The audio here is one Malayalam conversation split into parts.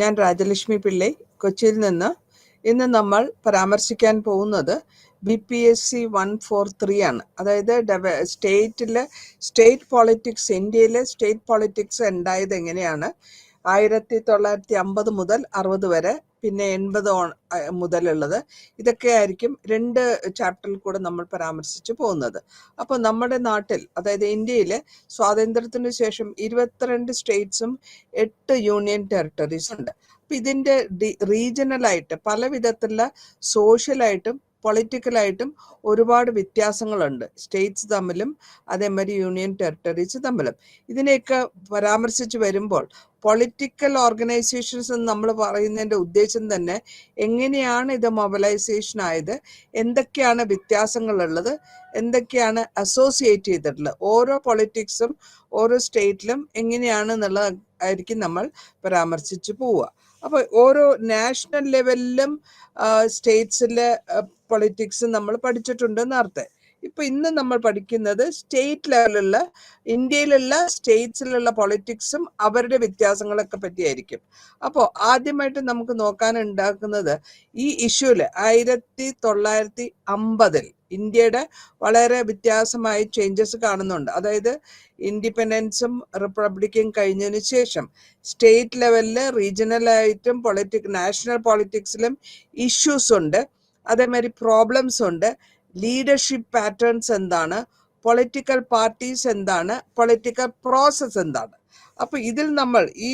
ഞാൻ രാജലക്ഷ്മി പിള്ളൈ, കൊച്ചിയിൽ നിന്ന്. ഇന്ന് നമ്മൾ പരാമർശിക്കാൻ പോകുന്നത് BPSC 143 ആണ്. അതായത് സ്റ്റേറ്റ് പോളിറ്റിക്സ്, ഇന്ത്യയിലെ സ്റ്റേറ്റ് പോളിറ്റിക്സ് ഉണ്ടായത് എങ്ങനെയാണ്, 1950 മുതൽ 60 വരെ, പിന്നെ 80 മുതലുള്ളത്. ഇതൊക്കെ ആയിരിക്കും 2 ചാപ്റ്ററിൽ കൂടെ നമ്മൾ പരാമർശിച്ചു പോകുന്നത്. അപ്പോൾ നമ്മുടെ നാട്ടിൽ, അതായത് ഇന്ത്യയിൽ സ്വാതന്ത്ര്യത്തിന് ശേഷം 22 സ്റ്റേറ്റ്സും 8 യൂണിയൻ ടെറിട്ടറീസ് ഉണ്ട്. അപ്പം ഇതിൻ്റെ റീജിയണലായിട്ട് പല വിധത്തിലുള്ള സോഷ്യലായിട്ടും പൊളിറ്റിക്കലായിട്ടും ഒരുപാട് വ്യത്യാസങ്ങളുണ്ട് സ്റ്റേറ്റ്സ് തമ്മിലും അതേമാതിരി യൂണിയൻ ടെറിട്ടറീസ് തമ്മിലും. ഇതിനെയൊക്കെ പരാമർശിച്ച് വരുമ്പോൾ പൊളിറ്റിക്കൽ ഓർഗനൈസേഷൻസ് എന്ന് നമ്മൾ പറയുന്നതിൻ്റെ ഉദ്ദേശം തന്നെ എങ്ങനെയാണ് ഇത് മൊബിലൈസേഷൻ ആയത്, എന്തൊക്കെയാണ് വ്യത്യാസങ്ങളുള്ളത്, എന്തൊക്കെയാണ് അസോസിയേറ്റ് ചെയ്തിട്ടുള്ളത്, ഓരോ പൊളിറ്റിക്സും ഓരോ സ്റ്റേറ്റിലും എങ്ങനെയാണെന്നുള്ളത് ആയിരിക്കും നമ്മൾ പരാമർശിച്ച് പോവുക. അപ്പോൾ ഓരോ നാഷണൽ ലെവലിലും സ്റ്റേറ്റ്സിലെ പൊളിറ്റിക്സ് നമ്മൾ പഠിച്ചിട്ടുണ്ട് നേരത്തെ. ഇപ്പൊ ഇന്ന് നമ്മൾ പഠിക്കുന്നത് സ്റ്റേറ്റ് ലെവലിലുള്ള ഇന്ത്യയിലുള്ള സ്റ്റേറ്റ്സിലുള്ള പൊളിറ്റിക്സും അവരുടെ വ്യത്യാസങ്ങളൊക്കെ പറ്റിയായിരിക്കും. അപ്പോൾ ആദ്യമായിട്ട് നമുക്ക് നോക്കാനുണ്ടാക്കുന്നത് ഈ ഇഷ്യൂല് 1950 ഇന്ത്യയുടെ വളരെ വ്യത്യാസമായ ചേഞ്ചസ് കാണുന്നുണ്ട്. അതായത് ഇൻഡിപെൻഡൻസും റിപ്പബ്ലിക്കും കഴിഞ്ഞതിന് ശേഷം സ്റ്റേറ്റ് ലെവലില് റീജിയണലായിട്ടും നാഷണൽ പൊളിറ്റിക്സിലും ഇഷ്യൂസ് ഉണ്ട്, അതേമാതിരി പ്രോബ്ലംസ് ഉണ്ട്. ലീഡർഷിപ്പ് പാറ്റേൺസ് എന്താണ്, പൊളിറ്റിക്കൽ പാർട്ടീസ് എന്താണ്, പൊളിറ്റിക്കൽ പ്രോസസ് എന്താണ്. അപ്പൊ ഇതിൽ നമ്മൾ ഈ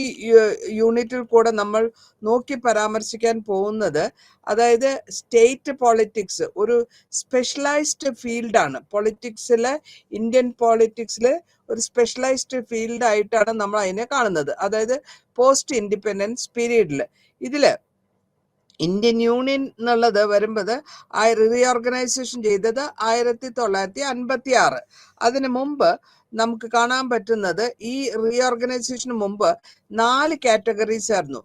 യൂണിറ്റിൽ കൂടെ നമ്മൾ നോക്കി പരാമർശിക്കാൻ പോകുന്നത്, അതായത് സ്റ്റേറ്റ് പൊളിറ്റിക്സ് ഒരു സ്പെഷ്യലൈസ്ഡ് ഫീൽഡാണ്. പൊളിറ്റിക്സിലെ ഇന്ത്യൻ പൊളിറ്റിക്സില് ഒരു സ്പെഷ്യലൈസ്ഡ് ഫീൽഡ് ആയിട്ടാണ് നമ്മൾ അതിനെ കാണുന്നത്. അതായത് പോസ്റ്റ് ഇൻഡിപെൻഡൻസ് പീരീഡിൽ ഇതില് ഇന്ത്യൻ യൂണിയൻ എന്നുള്ളത് വരുമ്പോൾ റീഓർഗനൈസേഷൻ ചെയ്തത് 1956. അതിനു മുമ്പ് നമുക്ക് കാണാൻ പറ്റുന്നത്, ഈ റീഓർഗനൈസേഷന് മുമ്പ് 4 കാറ്റഗറീസ് ആയിരുന്നു.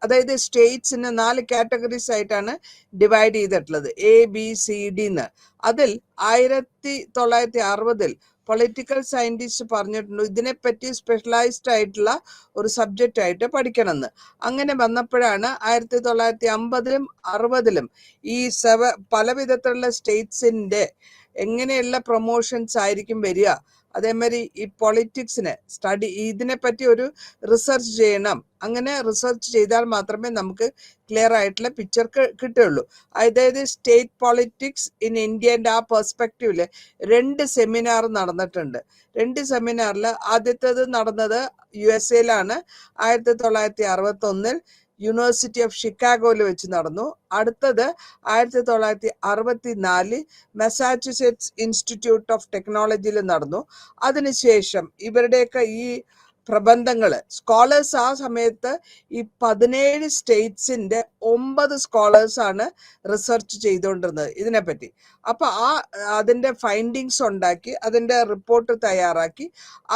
അതായത് സ്റ്റേറ്റ്സിന് 4 കാറ്റഗറീസ് ആയിട്ടാണ് ഡിവൈഡ് ചെയ്തിട്ടുള്ളത്, ABCD എന്ന്. അതിൽ 1960 പൊളിറ്റിക്കൽ സയന്റിസ്റ്റ് പറഞ്ഞിട്ടുണ്ട് ഇതിനെപ്പറ്റി സ്പെഷ്യലൈസ്ഡ് ആയിട്ടുള്ള ഒരു സബ്ജക്റ്റ് ആയിട്ട് പഠിക്കണമെന്ന്. അങ്ങനെ വന്നപ്പോഴാണ് 1950-ലും 60-ലും ഈ പല വിധത്തിലുള്ള സ്റ്റേറ്റ്സിന്റെ എങ്ങനെയുള്ള പ്രൊമോഷൻസ് ആയിരിക്കും വരിക, അതേമാതിരി ഈ പൊളിറ്റിക്സിന് ഇതിനെപ്പറ്റി ഒരു റിസർച്ച് ചെയ്യണം. അങ്ങനെ റിസർച്ച് ചെയ്താൽ മാത്രമേ നമുക്ക് ക്ലിയർ ആയിട്ടുള്ള പിക്ചർ കിട്ടുള്ളൂ. അതായത് സ്റ്റേറ്റ് പൊളിറ്റിക്സ് ഇൻ ഇന്ത്യൻ്റെ ആ പെർസ്പെക്റ്റീവില് 2 സെമിനാർ നടന്നിട്ടുണ്ട്. 2 സെമിനാറിൽ ആദ്യത്തേത് നടന്നത് USA-ലാണ് 1961 യൂണിവേഴ്സിറ്റി ഓഫ് ഷിക്കാഗോയിൽ വെച്ച് നടന്നു. അടുത്തത് 1964 മസാച്യുസെറ്റ്സ് ഇൻസ്റ്റിറ്റ്യൂട്ട് ഓഫ് ടെക്നോളജിയിൽ നടന്നു. അതിനുശേഷം ഇവരുടെയൊക്കെ ഈ പ്രബന്ധങ്ങള് സ്കോളേഴ്സ് ആ സമയത്ത് ഈ 17 സ്റ്റേറ്റ്സിന്റെ 9 സ്കോളേഴ്സാണ് റിസർച്ച് ചെയ്തുകൊണ്ടിരുന്നത് ഇതിനെപ്പറ്റി. അപ്പൊ അതിന്റെ ഫൈൻഡിങ്സ് ഉണ്ടാക്കി അതിന്റെ റിപ്പോർട്ട് തയ്യാറാക്കി.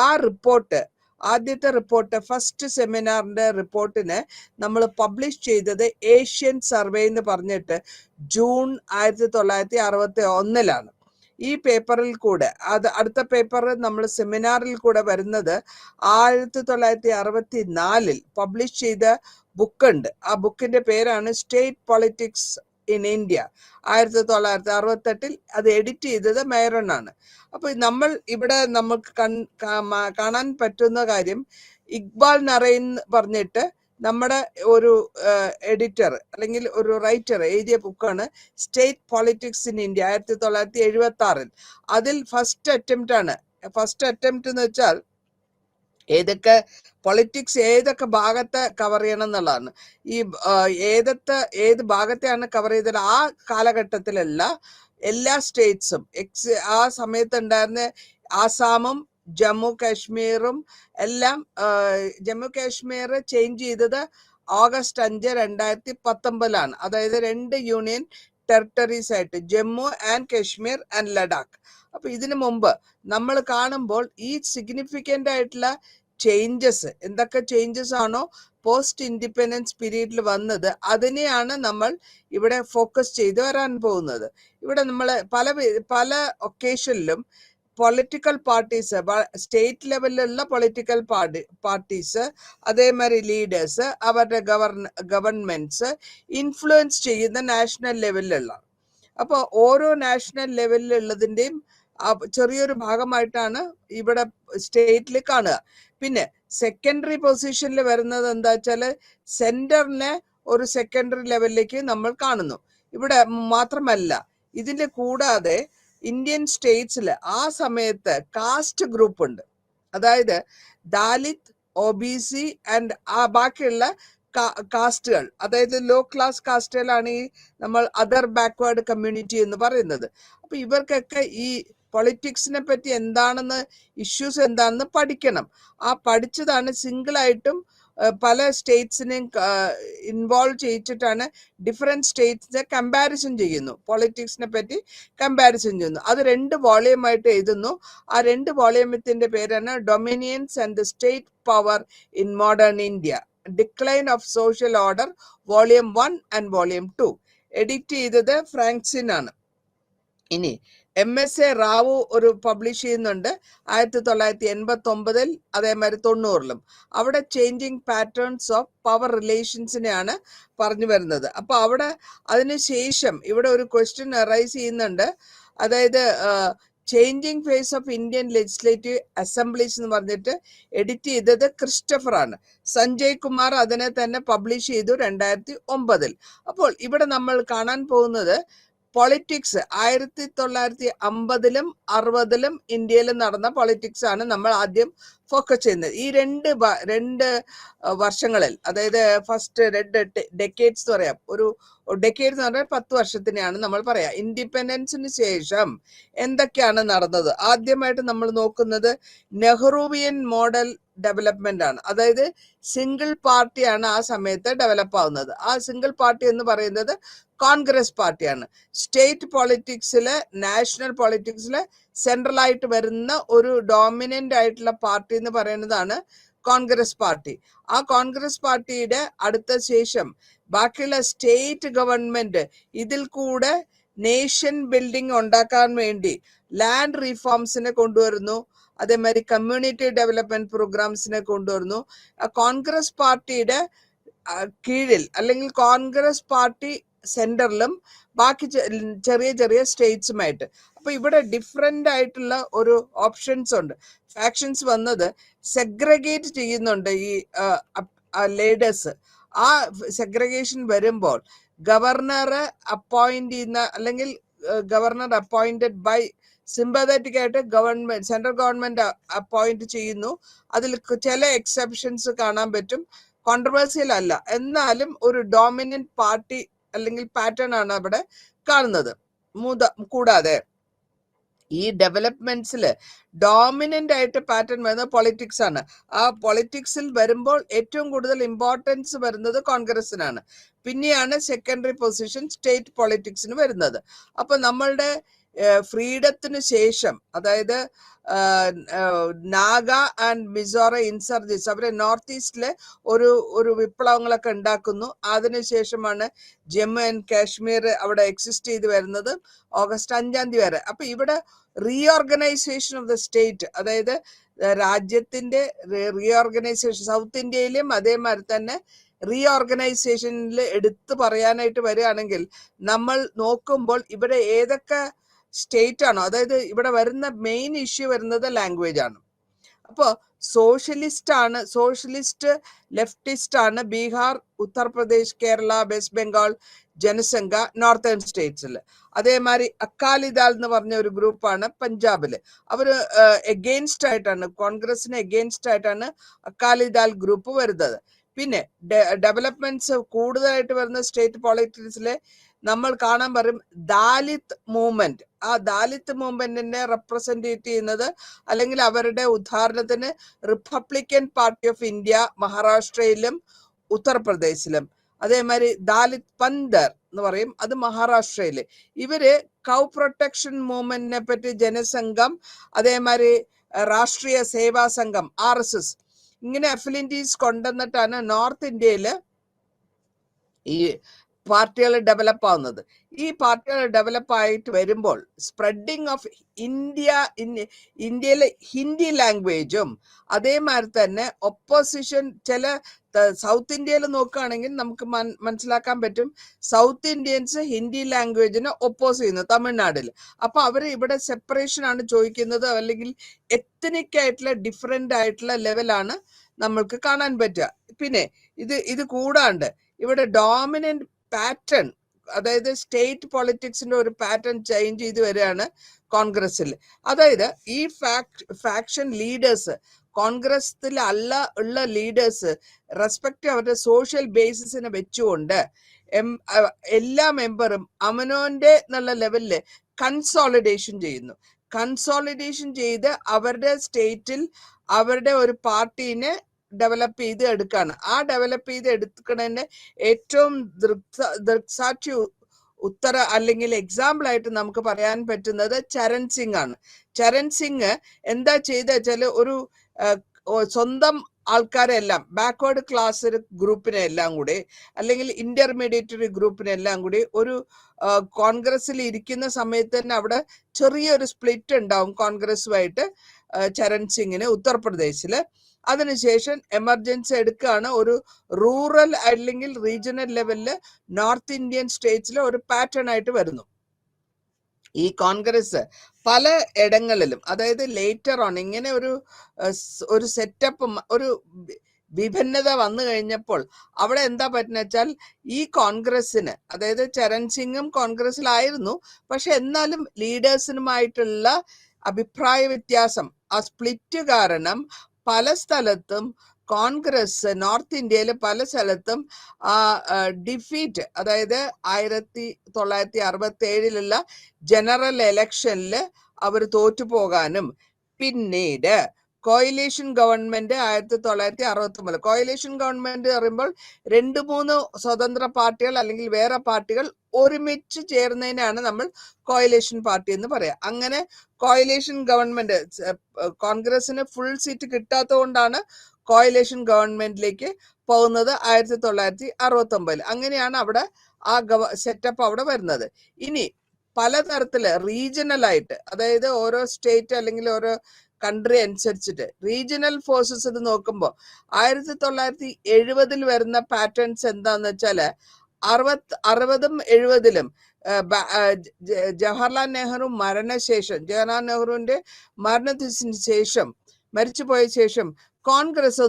ആ റിപ്പോർട്ട്, ആദ്യത്തെ റിപ്പോർട്ട്, ഫസ്റ്റ് സെമിനാറിന്റെ റിപ്പോർട്ടിന് നമ്മൾ പബ്ലിഷ് ചെയ്തത് ഏഷ്യൻ സർവേ എന്ന് പറഞ്ഞിട്ട് ജൂൺ 1961-ലാണ്. ഈ പേപ്പറിൽ കൂടെ അടുത്ത പേപ്പർ നമ്മൾ സെമിനാറിൽ കൂടെ വരുന്നത് 1964 പബ്ലിഷ് ചെയ്ത ബുക്കുണ്ട്. ആ ബുക്കിന്റെ പേരാണ് സ്റ്റേറ്റ് പൊളിറ്റിക്സ് ഇൻ ഇന്ത്യ. 1968 അത് എഡിറ്റ് ചെയ്തത് മേറൺ ആണ്. അപ്പൊ നമ്മൾ ഇവിടെ നമുക്ക് കാണാൻ പറ്റുന്ന കാര്യം, ഇക്ബാൽ നറൈൻ പറഞ്ഞിട്ട് നമ്മുടെ ഒരു എഡിറ്റർ അല്ലെങ്കിൽ ഒരു റൈറ്റർ എഴുതിയ ബുക്കാണ് സ്റ്റേറ്റ് പൊളിറ്റിക്സ് ഇൻ ഇന്ത്യ 1976. അതിൽ ഫസ്റ്റ് അറ്റംപ്റ്റ് ആണ്. ഫസ്റ്റ് അറ്റംപ്റ്റ് എന്ന് വെച്ചാൽ ഏതൊക്കെ പൊളിറ്റിക്സ് ഏതൊക്കെ ഭാഗത്തെ കവർ ചെയ്യണം എന്നുള്ളതാണ്. ഈ ഏത് ഭാഗത്തെയാണ് കവർ ചെയ്തത് ആ കാലഘട്ടത്തിലല്ല എല്ലാ സ്റ്റേറ്റ്സും ആ സമയത്ത് ഉണ്ടായിരുന്ന ആസാമും ജമ്മു കാശ്മീറും എല്ലാം. ജമ്മു കാശ്മീർ ചേഞ്ച് ചെയ്തത് August 5, 2019-ലാണ്. അതായത് 2 യൂണിയൻ ടെറിട്ടറീസ് ആയിട്ട് ജമ്മു ആൻഡ് കാശ്മീർ ആൻഡ് ലഡാക്ക്. അപ്പൊ ഇതിനു മുമ്പ് നമ്മൾ കാണുമ്പോൾ ഈ സിഗ്നിഫിക്കൻ്റ് ആയിട്ടുള്ള ചേഞ്ചസ്, എന്തൊക്കെ ചേഞ്ചസ് ആണോ പോസ്റ്റ് ഇൻഡിപെൻഡൻസ് പീരീഡിൽ വന്നത്, അതിനെയാണ് നമ്മൾ ഇവിടെ ഫോക്കസ് ചെയ്ത് വരാൻ പോകുന്നത്. ഇവിടെ നമ്മൾ പല ഒക്കേഷനിലും പൊളിറ്റിക്കൽ പാർട്ടീസ്, സ്റ്റേറ്റ് ലെവലിലുള്ള പൊളിറ്റിക്കൽ പാർട്ടീസ്, അതേമാതിരി ലീഡേഴ്സ്, അവരുടെ ഗവൺമെന്റ്സ് ഇൻഫ്ലുവൻസ് ചെയ്യുന്ന നാഷണൽ ലെവലിലുള്ള. അപ്പോൾ ഓരോ നാഷണൽ ലെവലിലുള്ളതിൻ്റെയും ചെറിയൊരു ഭാഗമായിട്ടാണ് ഇവിടെ സ്റ്റേറ്റിൽ കാണുക. പിന്നെ സെക്കൻഡറി പൊസിഷനിൽ വരുന്നത് എന്താ വെച്ചാൽ സെന്ററിനെ ഒരു സെക്കൻഡറി ലെവലിലേക്ക് നമ്മൾ കാണുന്നു. ഇവിടെ മാത്രമല്ല, ഇതിന്റെ കൂടാതെ ഇന്ത്യൻ സ്റ്റേറ്റ്സിൽ ആ സമയത്ത് കാസ്റ്റ് ഗ്രൂപ്പ് ഉണ്ട്. അതായത് ദാലിത്, OBC ആൻഡ് ബാക്കിയുള്ള കാസ്റ്റുകൾ, അതായത് ലോ ക്ലാസ് കാസ്റ്റുകളാണ് ഈ നമ്മൾ അതർ ബാക്ക്വേർഡ് കമ്മ്യൂണിറ്റി എന്ന് പറയുന്നത്. അപ്പൊ ഇവർക്കൊക്കെ ഈ പൊളിറ്റിക്സിനെ പറ്റി എന്താണെന്ന്, ഇഷ്യൂസ് എന്താണെന്ന് പഠിക്കണം. ആ പഠിച്ചതാണ് സിംഗിളായിട്ടും പല സ്റ്റേറ്റ്സിനെയും ഇൻവോൾവ് ചെയ്യിച്ചിട്ടാണ് ഡിഫറെന്റ് സ്റ്റേറ്റ്സിനെ കമ്പാരിസൺ ചെയ്യുന്നു, പൊളിറ്റിക്സിനെ പറ്റി കമ്പാരിസൺ ചെയ്യുന്നു. അത് 2 വോളിയമായിട്ട് എഴുതുന്നു. ആ 2 വോളിയത്തിന്റെ പേരാണ് dominance and the state power in modern India, decline of social order, volume 1 and volume 2. Edit ചെയ്തത് ഫ്രാങ്ക്സിൻ ആണ്. ഇനി MSA റാവു ഒരു പബ്ലിഷ് ചെയ്യുന്നുണ്ട് 1989, അതേമാതിരി 90-ലും. അവിടെ ചേഞ്ചിങ് പാറ്റേൺസ് ഓഫ് പവർ റിലേഷൻസിനെയാണ് പറഞ്ഞു വരുന്നത്. അപ്പൊ അവിടെ അതിനുശേഷം ഇവിടെ ഒരു ക്വസ്റ്റ്യൻ അറൈസ് ചെയ്യുന്നുണ്ട്. അതായത് changing phase of Indian legislative assemblies എന്ന് പറഞ്ഞിട്ട് എഡിറ്റ് ചെയ്തത് ക്രിസ്റ്റഫർ ആണ്. സഞ്ജയ് കുമാർ അതിനെ തന്നെ പബ്ലിഷ് ചെയ്തു 2009. അപ്പോൾ ഇവിടെ നമ്മൾ കാണാൻ പോകുന്നത് പൊളിറ്റിക്സ് 1950-ലും 60-ലും ഇന്ത്യയിൽ നടന്ന പൊളിറ്റിക്സ് ആണ് നമ്മൾ ആദ്യം ഫോക്കസ് ചെയ്യുന്നത്. ഈ രണ്ട് വർഷങ്ങളിൽ, അതായത് ഫസ്റ്റ് 2 ഡെക്കേഡ്സ് എന്ന് പറയാം. ഒരു ഡെക്കേഡ് എന്ന് പറഞ്ഞാൽ 10 വർഷത്തിനെയാണ് നമ്മൾ പറയാം. ഇൻഡിപെൻഡൻസിന് ശേഷം എന്തൊക്കെയാണ് നടന്നത്? ആദ്യമായിട്ട് നമ്മൾ നോക്കുന്നത് നെഹ്റുവിയൻ മോഡൽ ഡെവലപ്മെന്റ് ആണ്. അതായത് സിംഗിൾ പാർട്ടിയാണ് ആ സമയത്ത് ഡെവലപ്പ് ആവുന്നത്. ആ സിംഗിൾ പാർട്ടി എന്ന് പറയുന്നത് കോൺഗ്രസ് പാർട്ടിയാണ്. സ്റ്റേറ്റ് പൊളിറ്റിക്സില്, നാഷണൽ പൊളിറ്റിക്സില് സെൻട്രലായിട്ട് വരുന്ന ഒരു ഡോമിനന്റ് ആയിട്ടുള്ള പാർട്ടി എന്ന് പറയുന്നതാണ് കോൺഗ്രസ് പാർട്ടി. ആ കോൺഗ്രസ് പാർട്ടിയുടെ അടുത്ത ശേഷം ബാക്കിയുള്ള സ്റ്റേറ്റ് ഗവൺമെന്റ് ഇതിൽ കൂടെ നേഷൻ ബിൽഡിംഗ് ഉണ്ടാക്കാൻ വേണ്ടി ലാൻഡ് റീഫോംസിനെ കൊണ്ടുവരുന്നു. അതേമാതിരി കമ്മ്യൂണിറ്റി ഡെവലപ്മെന്റ് പ്രോഗ്രാംസിനെ കൊണ്ടുവരുന്നു. കോൺഗ്രസ് പാർട്ടിയുടെ കീഴിൽ, അല്ലെങ്കിൽ കോൺഗ്രസ് പാർട്ടി സെന്ററിലും ബാക്കി ചെറിയ ചെറിയ സ്റ്റേറ്റ്സുമായിട്ട്. അപ്പൊ ഇവിടെ ഡിഫറെന്റ് ആയിട്ടുള്ള ഒരു ഓപ്ഷൻസ് ഉണ്ട്. ഫാക്ഷൻസ് വന്നത് സെഗ്രഗേറ്റ് ചെയ്യുന്നുണ്ട് ഈ ലീഡേഴ്സ്. ആ സെഗ്രഗേഷൻ വരുമ്പോൾ ഗവർണറെ അപ്പോയിന്റ് ചെയ്യുന്ന, അല്ലെങ്കിൽ ഗവർണർ അപ്പോയിന്റഡ് ബൈ സിമ്പതറ്റിക് ആയിട്ട് ഗവൺമെന്റ്, സെൻട്രൽ ഗവൺമെന്റ് അപ്പോയിന്റ് ചെയ്യുന്നു. അതിൽ ചില എക്സെപ്ഷൻസ് കാണാൻ പറ്റും. കോൺട്രവേഴ്സ്യൽ അല്ല, എന്നാലും ഒരു ഡോമിനന്റ് പാർട്ടി അല്ലെങ്കിൽ പാറ്റേൺ ആണ് അവിടെ കാണുന്നത്. കൂടാതെ ഈ ഡെവലപ്മെന്റ്സിൽ ഡോമിനന്റ് ആയിട്ട് പാറ്റേൺ വരുന്നത് പൊളിറ്റിക്സ് ആണ്. ആ പൊളിറ്റിക്സിൽ വരുമ്പോൾ ഏറ്റവും കൂടുതൽ ഇമ്പോർട്ടൻസ് വരുന്നത് കോൺഗ്രസിനാണ്. പിന്നെയാണ് സെക്കൻഡറി പൊസിഷൻ സ്റ്റേറ്റ് പൊളിറ്റിക്സിന് വരുന്നത്. അപ്പൊ നമ്മളുടെ ഫ്രീഡത്തിന് ശേഷം, അതായത് നാഗ ആൻഡ് മിസോറം ഇൻസർജൻസ്, അവരെ നോർത്ത് ഈസ്റ്റിലെ ഒരു വിപ്ലവങ്ങളൊക്കെ ഉണ്ടാക്കുന്നു. അതിനുശേഷമാണ് ജമ്മു ആൻഡ് കാശ്മീർ അവിടെ എക്സിസ്റ്റ് ചെയ്ത് വരുന്നത് ഓഗസ്റ്റ് 5 വരെ. അപ്പൊ ഇവിടെ റീഓർഗനൈസേഷൻ ഓഫ് ദ സ്റ്റേറ്റ്, അതായത് രാജ്യത്തിന്റെ റീഓർഗനൈസേഷൻ സൗത്ത് ഇന്ത്യയിലും അതേമാതിരി തന്നെ റീഓർഗനൈസേഷനിൽ എടുത്തു പറയാനായിട്ട് വരികയാണെങ്കിൽ നമ്മൾ നോക്കുമ്പോൾ ഇവിടെ ഏതൊക്കെ സ്റ്റേറ്റ് ആണോ, അതായത് ഇവിടെ വരുന്ന മെയിൻ ഇഷ്യൂ വരുന്നത് ലാംഗ്വേജ് ആണ്. അപ്പോൾ സോഷ്യലിസ്റ്റ് ലെഫ്റ്റിസ്റ്റ് ആണ് ബീഹാർ, ഉത്തർപ്രദേശ്, കേരള, വെസ്റ്റ് ബംഗാൾ, ജനസംഘ നോർത്തേൺ സ്റ്റേറ്റ്സിൽ. അതേമാതിരി അക്കാലിദാൾ എന്ന് പറഞ്ഞ ഒരു ഗ്രൂപ്പാണ് പഞ്ചാബില്. അവര് എഗെയിൻസ്റ്റ് ആയിട്ടാണ്, കോൺഗ്രസിന് എഗെയിൻസ്റ്റ് ആയിട്ടാണ് അക്കാലിദാൾ ഗ്രൂപ്പ് വരുന്നത്. പിന്നെ ഡെവലപ്മെന്റ്സ് കൂടുതലായിട്ട് വരുന്ന സ്റ്റേറ്റ് പൊളിറ്റിക്സിലെ നമ്മൾ കാണാൻ പറയും ദാലിത് മൂവ്മെന്റ്. ആ ദാലിത് മൂവ്മെന്റിനെ റെപ്രസെന്റ് ചെയ്യുന്നത്, അല്ലെങ്കിൽ അവരുടെ ഉദാഹരണത്തിന് റിപ്പബ്ലിക്കൻ പാർട്ടി ഓഫ് ഇന്ത്യ മഹാരാഷ്ട്രയിലും ഉത്തർപ്രദേശിലും, അതേമാതിരി ദാലിത് പന്തർ എന്ന് പറയും, അത് മഹാരാഷ്ട്രയില്. ഇവര് കൗ പ്രൊട്ടക്ഷൻ മൂവ്മെന്റിനെ പറ്റി ജനസംഘം, അതേമാതിരി രാഷ്ട്രീയ സേവാ സംഘം RSS ഇങ്ങനെ അഫിലിറ്റീസ് കൊണ്ടുവന്നിട്ടാണ് നോർത്ത് ഇന്ത്യയില് ഈ പാർട്ടികൾ ഡെവലപ്പ് ആവുന്നത്. ഈ പാർട്ടികൾ ഡെവലപ്പ് ആയിട്ട് വരുമ്പോൾ സ്പ്രെഡിങ് ഓഫ് ഇന്ത്യയിലെ ഹിന്ദി ലാംഗ്വേജും അതേമാതിരി തന്നെ ഒപ്പോസിഷൻ ചില സൗത്ത് ഇന്ത്യയിൽ നോക്കുകയാണെങ്കിൽ നമുക്ക് മനസ്സിലാക്കാൻ പറ്റും, സൗത്ത് ഇന്ത്യൻസ് ഹിന്ദി ലാംഗ്വേജിനെ ഒപ്പോസ് ചെയ്യുന്നു തമിഴ്നാട്ടിൽ. അപ്പൊ അവര് ഇവിടെ സെപ്പറേഷൻ ആണ് ചോദിക്കുന്നത്, അല്ലെങ്കിൽ എത്നിക് ആയിട്ടുള്ള ഡിഫറെന്റ് ആയിട്ടുള്ള ലെവലാണ് നമ്മൾക്ക് കാണാൻ പറ്റുക. പിന്നെ ഇത് കൂടാണ്ട് ഇവിടെ ഡോമിനന്റ് പാറ്റേൺ, അതായത് സ്റ്റേറ്റ് പൊളിറ്റിക്സിന്റെ ഒരു പാറ്റേൺ ചേഞ്ച് ചെയ്ത് വരികയാണ് കോൺഗ്രസിൽ. അതായത് ഈ ഫാക്ഷൻ ലീഡേഴ്സ്, കോൺഗ്രസിൽ ഉള്ള ലീഡേഴ്സ് റെസ്പെക്ട് അവരുടെ സോഷ്യൽ ബേസിസിനെ വെച്ചുകൊണ്ട് എല്ലാ മെമ്പറും അവനോന്റെ എന്നുള്ള ലെവലില് കൺസോളിഡേഷൻ ചെയ്യുന്നു. കൺസോളിഡേഷൻ ചെയ്ത് അവരുടെ സ്റ്റേറ്റിൽ അവരുടെ ഒരു പാർട്ടീനെ ഡെവലപ്പ് ചെയ്ത് എടുക്കാണ്. ആ ഡെവലപ്പ് ചെയ്ത് എടുക്കുന്നതിന് ഏറ്റവും ദൃക്സാക്ഷി ഉത്തര അല്ലെങ്കിൽ എക്സാമ്പിൾ ആയിട്ട് നമുക്ക് പറയാൻ പറ്റുന്നത് ചരൺ സിംഗ് ആണ്. ചരൺ സിംഗ് എന്താ ചെയ്ത വെച്ചാല് ഒരു സ്വന്തം ആൾക്കാരെല്ലാം ബാക്ക്വേർഡ് ക്ലാസ് ഗ്രൂപ്പിനെ എല്ലാം കൂടി അല്ലെങ്കിൽ ഇന്റർമീഡിയറ്റ് ഗ്രൂപ്പിനെ എല്ലാം കൂടി ഒരു കോൺഗ്രസിൽ ഇരിക്കുന്ന സമയത്ത് തന്നെ അവിടെ ചെറിയൊരു സ്പ്ലിറ്റ് ഉണ്ടാവും കോൺഗ്രസുമായിട്ട് ചരൺ സിംഗിന് ഉത്തർപ്രദേശില്. അതിനുശേഷം എമർജൻസി എടുക്കുകയാണ്. ഒരു റൂറൽ അല്ലെങ്കിൽ റീജിയണൽ ലെവലില് നോർത്ത് ഇന്ത്യൻ സ്റ്റേറ്റ്സിലെ ഒരു പാറ്റേൺ ആയിട്ട് വരുന്നു. ഈ കോൺഗ്രസ് പല ഇടങ്ങളിലും, അതായത് ലേറ്റർ ഓൺ ഇങ്ങനെ ഒരു സെറ്റപ്പ്, ഒരു വിഭിന്നത വന്നു കഴിഞ്ഞപ്പോൾ അവിടെ എന്താ പറ്റുന്ന വെച്ചാൽ ഈ കോൺഗ്രസിന്, അതായത് ചരൺ സിംഗും കോൺഗ്രസിലായിരുന്നു, പക്ഷെ എന്നാലും ലീഡേഴ്സിനുമായിട്ടുള്ള അഭിപ്രായ വ്യത്യാസം, ആ സ്പ്ലിറ്റ് കാരണം പല സ്ഥലത്തും കോൺഗ്രസ് നോർത്ത് ഇന്ത്യയിൽ പല സ്ഥലത്തും ഡിഫീറ്റ്, അതായത് 1967 ജനറൽ ഇലക്ഷനിൽ അവർ തോറ്റുപോകാനും പിന്നീട് കോയിലേഷൻ ഗവൺമെന്റ് 1969 കോയിലേഷൻ ഗവൺമെന്റ് പറയുമ്പോൾ 2-3 സ്വതന്ത്ര പാർട്ടികൾ അല്ലെങ്കിൽ വേറെ പാർട്ടികൾ ഒരുമിച്ച് ചേർന്നതിനാണ് നമ്മൾ കോയിലേഷൻ പാർട്ടി എന്ന് പറയാം. അങ്ങനെ കോയിലേഷൻ ഗവൺമെന്റ് കോൺഗ്രസിന് ഫുൾ സീറ്റ് കിട്ടാത്തത് കൊണ്ടാണ് കോയിലേഷൻ ഗവൺമെന്റിലേക്ക് പോകുന്നത് 1969. അങ്ങനെയാണ് അവിടെ ആ സെറ്റപ്പ് അവിടെ വരുന്നത്. ഇനി പലതരത്തില് റീജിയണൽ ആയിട്ട്, അതായത് ഓരോ സ്റ്റേറ്റ് അല്ലെങ്കിൽ ഓരോ കൺട്രി അനുസരിച്ചിട്ട് റീജിയണൽ ഫോഴ്സസ് ഇത് നോക്കുമ്പോൾ 1970 വരുന്ന പാറ്റേൺസ് എന്താന്ന് വെച്ചാല് 60-ഉം 70-ലും ജവഹർലാൽ നെഹ്റു മരണശേഷം, ജവഹർലാൽ നെഹ്റുവിന്റെ മരണത്തിന് ശേഷം, മരിച്ചുപോയ ശേഷം കോൺഗ്രസ്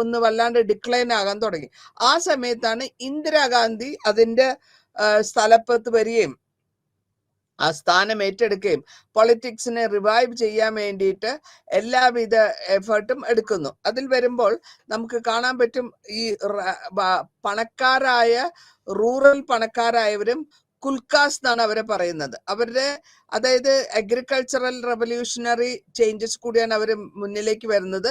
ഒന്ന് വല്ലാണ്ട് ഡിക്ലൈൻ ആകാൻ തുടങ്ങി. ആ സമയത്താണ് ഇന്ദിരാഗാന്ധി അതിന്റെ സ്ഥലപ്പത്ത് വരികയും ആ സ്ഥാനം ഏറ്റെടുക്കുകയും പൊളിറ്റിക്സിനെ റിവൈവ് ചെയ്യാൻ വേണ്ടിയിട്ട് എല്ലാവിധ എഫേർട്ടും എടുക്കുന്നു. അതിൽ വരുമ്പോൾ നമുക്ക് കാണാൻ പറ്റും ഈ പണക്കാരായ റൂറൽ പണക്കാരായവരും കുൽക്കാസ് എന്നാണ് അവരെ പറയുന്നത്. അവരുടെ, അതായത് അഗ്രികൾച്ചറൽ റെവല്യൂഷണറി ചേഞ്ചസ് കൂടിയാണ് അവർ മുന്നിലേക്ക് വരുന്നത്.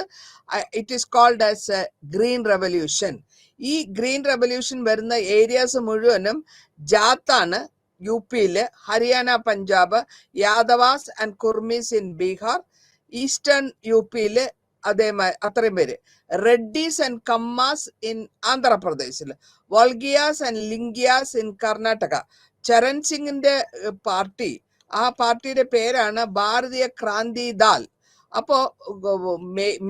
It is called as green revolution. ഈ ഗ്രീൻ റെവല്യൂഷൻ വരുന്ന ഏരിയാസ് മുഴുവനും ജാത്താണ്. യുപിയില്, Haryana, Punjab, Yadavas and Kurmis in Bihar, eastern യുപിയില് അതേമാതിരി അത്രയും പേര്, റെഡ്ഡീസ് ആൻഡ് കമ്മാസ് ഇൻ ആന്ധ്രാപ്രദേശില്, വോൾഗിയാസ് ആൻഡ് ലിംഗിയാസ് ഇൻ കർണാടക. ചരൺ സിംഗിന്റെ പാർട്ടി, ആ പാർട്ടിയുടെ പേരാണ് ഭാരതീയ ക്രാന്തി ദാൽ. അപ്പോ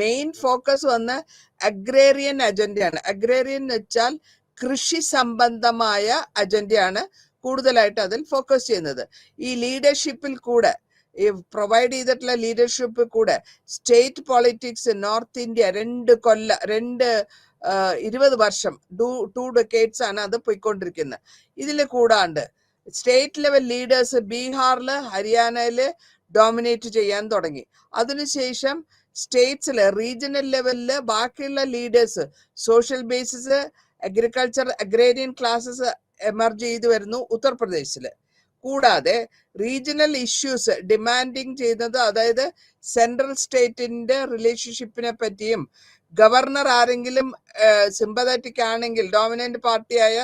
മെയിൻ ഫോക്കസ് വന്ന് അഗ്രേറിയൻ അജണ്ടയാണ്. അഗ്രേറിയൻ എന്ന് വെച്ചാൽ കൃഷി സംബന്ധമായ അജണ്ടയാണ് കൂടുതലായിട്ട് അതിൽ ഫോക്കസ് ചെയ്യുന്നത്. ഈ ലീഡർഷിപ്പിൽ കൂടെ, ഈ പ്രൊവൈഡ് ചെയ്തിട്ടുള്ള ലീഡർഷിപ്പിൽ കൂടെ സ്റ്റേറ്റ് പൊളിറ്റിക്സ് നോർത്ത് ഇന്ത്യ 20 വർഷം 2 decades ആണ് അത് പോയിക്കൊണ്ടിരിക്കുന്നത്. ഇതിൽ കൂടാണ്ട് സ്റ്റേറ്റ് ലെവൽ ലീഡേഴ്സ് ബീഹാറില്, ഹരിയാനയില് ഡോമിനേറ്റ് ചെയ്യാൻ തുടങ്ങി. അതിനുശേഷം സ്റ്റേറ്റ്സില്, റീജിയണൽ ലെവലില് ബാക്കിയുള്ള leaders, social basis, agriculture, agrarian classes emerge ചെയ്ത് വരുന്നു ഉത്തർപ്രദേശില്. കൂടാതെ റീജിയണൽ ഇഷ്യൂസ് ഡിമാൻഡിങ് ചെയ്യുന്നത്, അതായത് സെൻട്രൽ സ്റ്റേറ്റിന്റെ റിലേഷൻഷിപ്പിനെ പറ്റിയും, ഗവർണർ ആരെങ്കിലും സിമ്പതറ്റിക് ആണെങ്കിൽ, ഡോമിനന്റ് പാർട്ടിയായ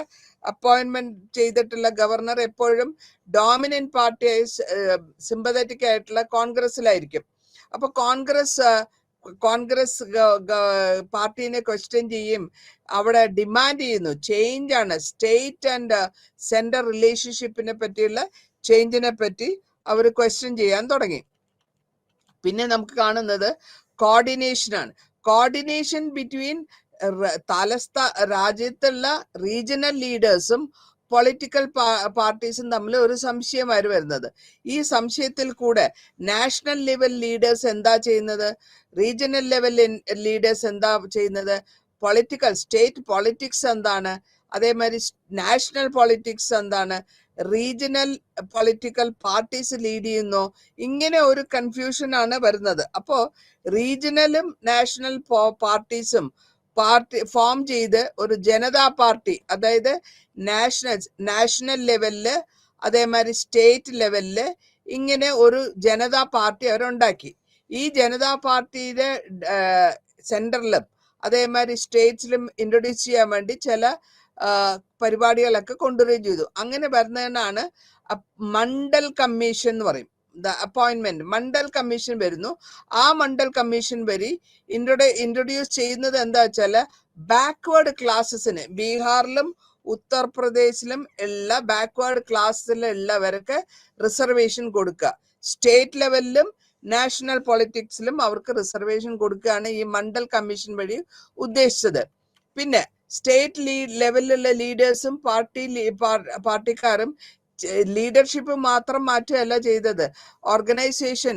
അപ്പോയിന്റ്മെന്റ് ചെയ്തിട്ടുള്ള ഗവർണർ എപ്പോഴും ഡോമിനന്റ് പാർട്ടിയായി സിമ്പതറ്റിക് ആയിട്ടുള്ള കോൺഗ്രസിലായിരിക്കും. അപ്പൊ കോൺഗ്രസ് കോൺഗ്രസ് പാർട്ടീനെ ക്വസ്റ്റ്യൻ ചെയ്യും, അവിടെ ഡിമാൻഡ് ചെയ്യുന്നു. ചേഞ്ച് ആണ്, സ്റ്റേറ്റ് ആൻഡ് സെൻട്രൽ റിലേഷൻഷിപ്പിനെ പറ്റിയുള്ള ചേഞ്ചിനെ പറ്റി അവർ ക്വസ്റ്റ്യൻ ചെയ്യാൻ തുടങ്ങി. പിന്നെ നമുക്ക് കാണുന്നത് കോർഡിനേഷൻ ആണ്. കോർഡിനേഷൻ ബിറ്റ്വീൻ രാജ്യത്തുള്ള റീജിയണൽ ലീഡേഴ്സും പൊളിറ്റിക്കൽ പാർട്ടീസും തമ്മിൽ ഒരു സംശയമായി വരുന്നത്. ഈ സംശയത്തിൽ കൂടെ നാഷണൽ ലെവൽ ലീഡേഴ്സ് എന്താ ചെയ്യുന്നത്, റീജിയണൽ ലെവൽ ലീഡേഴ്സ് എന്താ ചെയ്യുന്നത്, പൊളിറ്റിക്കൽ സ്റ്റേറ്റ് പൊളിറ്റിക്സ് എന്താണ്, അതേമാതിരി നാഷണൽ പൊളിറ്റിക്സ് എന്താണ്, റീജിയണൽ പൊളിറ്റിക്കൽ പാർട്ടീസ് ലീഡ് ചെയ്യുന്നു, ഇങ്ങനെ ഒരു കൺഫ്യൂഷൻ ആണ് വരുന്നത്. അപ്പോ റീജിയണലും നാഷണൽ പാർട്ടീസും ഫോം ചെയ്ത് ഒരു ജനതാ പാർട്ടി, അതായത് നാഷണൽ ലെവലില് അതേമാതിരി സ്റ്റേറ്റ് ലെവലില് ഇങ്ങനെ ഒരു ജനതാ പാർട്ടി അവരുണ്ടാക്കി. ഈ ജനതാ പാർട്ടിയുടെ സെൻട്രലിലും അതേമാതിരി സ്റ്റേറ്റ്സിലും ഇൻട്രൊഡ്യൂസ് ചെയ്യാൻ വേണ്ടി ചില പരിപാടികളൊക്കെ കൊണ്ടുവരികയും ചെയ്തു. അങ്ങനെ വരുന്നതിനാണ് മണ്ഡൽ കമ്മീഷൻ എന്ന് പറയും. അപ്പോയിന്റ്മെന്റ് മണ്ഡൽ കമ്മീഷൻ വരുന്നു. ആ മണ്ഡൽ കമ്മീഷൻ വഴി ഇൻട്രൊഡ്യൂസ് ചെയ്യുന്നത് എന്താ വെച്ചാല് ബാക്ക്വേർഡ് ക്ലാസസിന്, ബീഹാറിലും ഉത്തർപ്രദേശിലും ഉള്ള ബാക്ക്വേർഡ് ക്ലാസ്സിലുള്ളവർക്ക് റിസർവേഷൻ കൊടുക്കുക. സ്റ്റേറ്റ് ലെവലിലും നാഷണൽ പൊളിറ്റിക്സിലും അവർക്ക് റിസർവേഷൻ കൊടുക്കുകയാണ് ഈ മണ്ഡൽ കമ്മീഷൻ വഴി ഉദ്ദേശിച്ചത്. പിന്നെ സ്റ്റേറ്റ് ലെവലിലുള്ള ലീഡേഴ്സും പാർട്ടിക്കാരും ലീഡർഷിപ്പ് മാത്രം മാറ്റുകയല്ല ചെയ്തത്. ഓർഗനൈസേഷൻ,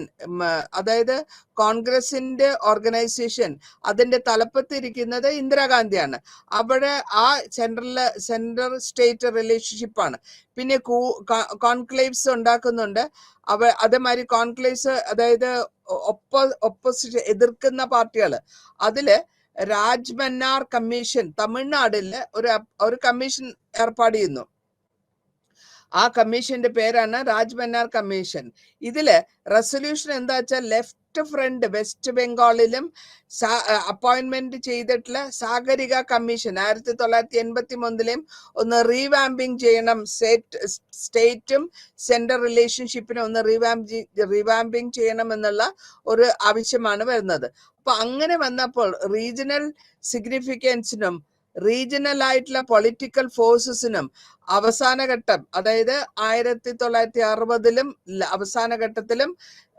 അതായത് കോൺഗ്രസിന്റെ ഓർഗനൈസേഷൻ, അതിന്റെ തലപ്പത്തിരിക്കുന്നത് ഇന്ദിരാഗാന്ധിയാണ്. അവിടെ ആ സെൻട്രൽ സ്റ്റേറ്റ് റിലേഷൻഷിപ്പാണ്. പിന്നെ കോൺക്ലേവ്സ് ഉണ്ടാക്കുന്നുണ്ട്. അതേമാതിരി കോൺക്ലേവ്സ്, അതായത് ഒപ്പോസിഷൻ എതിർക്കുന്ന പാർട്ടികൾ, അതില് രാജ് മന്നാർ കമ്മീഷൻ, തമിഴ്നാടില് ഒരു കമ്മീഷൻ ഏർപ്പാട് ചെയ്യുന്നു. ആ കമ്മീഷന്റെ പേരാണ് രാജ് മന്നാർ കമ്മീഷൻ. ഇതില് റെസൊല്യൂഷൻ എന്താ വെച്ചാൽ ലെഫ്റ്റ് ഫ്രണ്ട് വെസ്റ്റ് ബംഗാളിലും അപ്പോയിന്റ്മെന്റ് ചെയ്തിട്ടുള്ള സാഗരിക കമ്മീഷൻ 1981 ഒന്ന് റീവാമ്പിങ് ചെയ്യണം, സ്റ്റേറ്റും സെൻട്രൽ റിലേഷൻഷിപ്പിനെ ഒന്ന് റീവാമ്പിങ് ചെയ്യണം എന്നുള്ള ഒരു ആവശ്യമാണ് വരുന്നത്. അപ്പൊ അങ്ങനെ വന്നപ്പോൾ റീജിയണൽ സിഗ്നിഫിക്കൻസിനും റീജിയണൽ ആയിട്ടുള്ള പൊളിറ്റിക്കൽ ഫോഴ്സസിനും അവസാന ഘട്ടം, അതായത് 1960 അവസാന ഘട്ടത്തിലും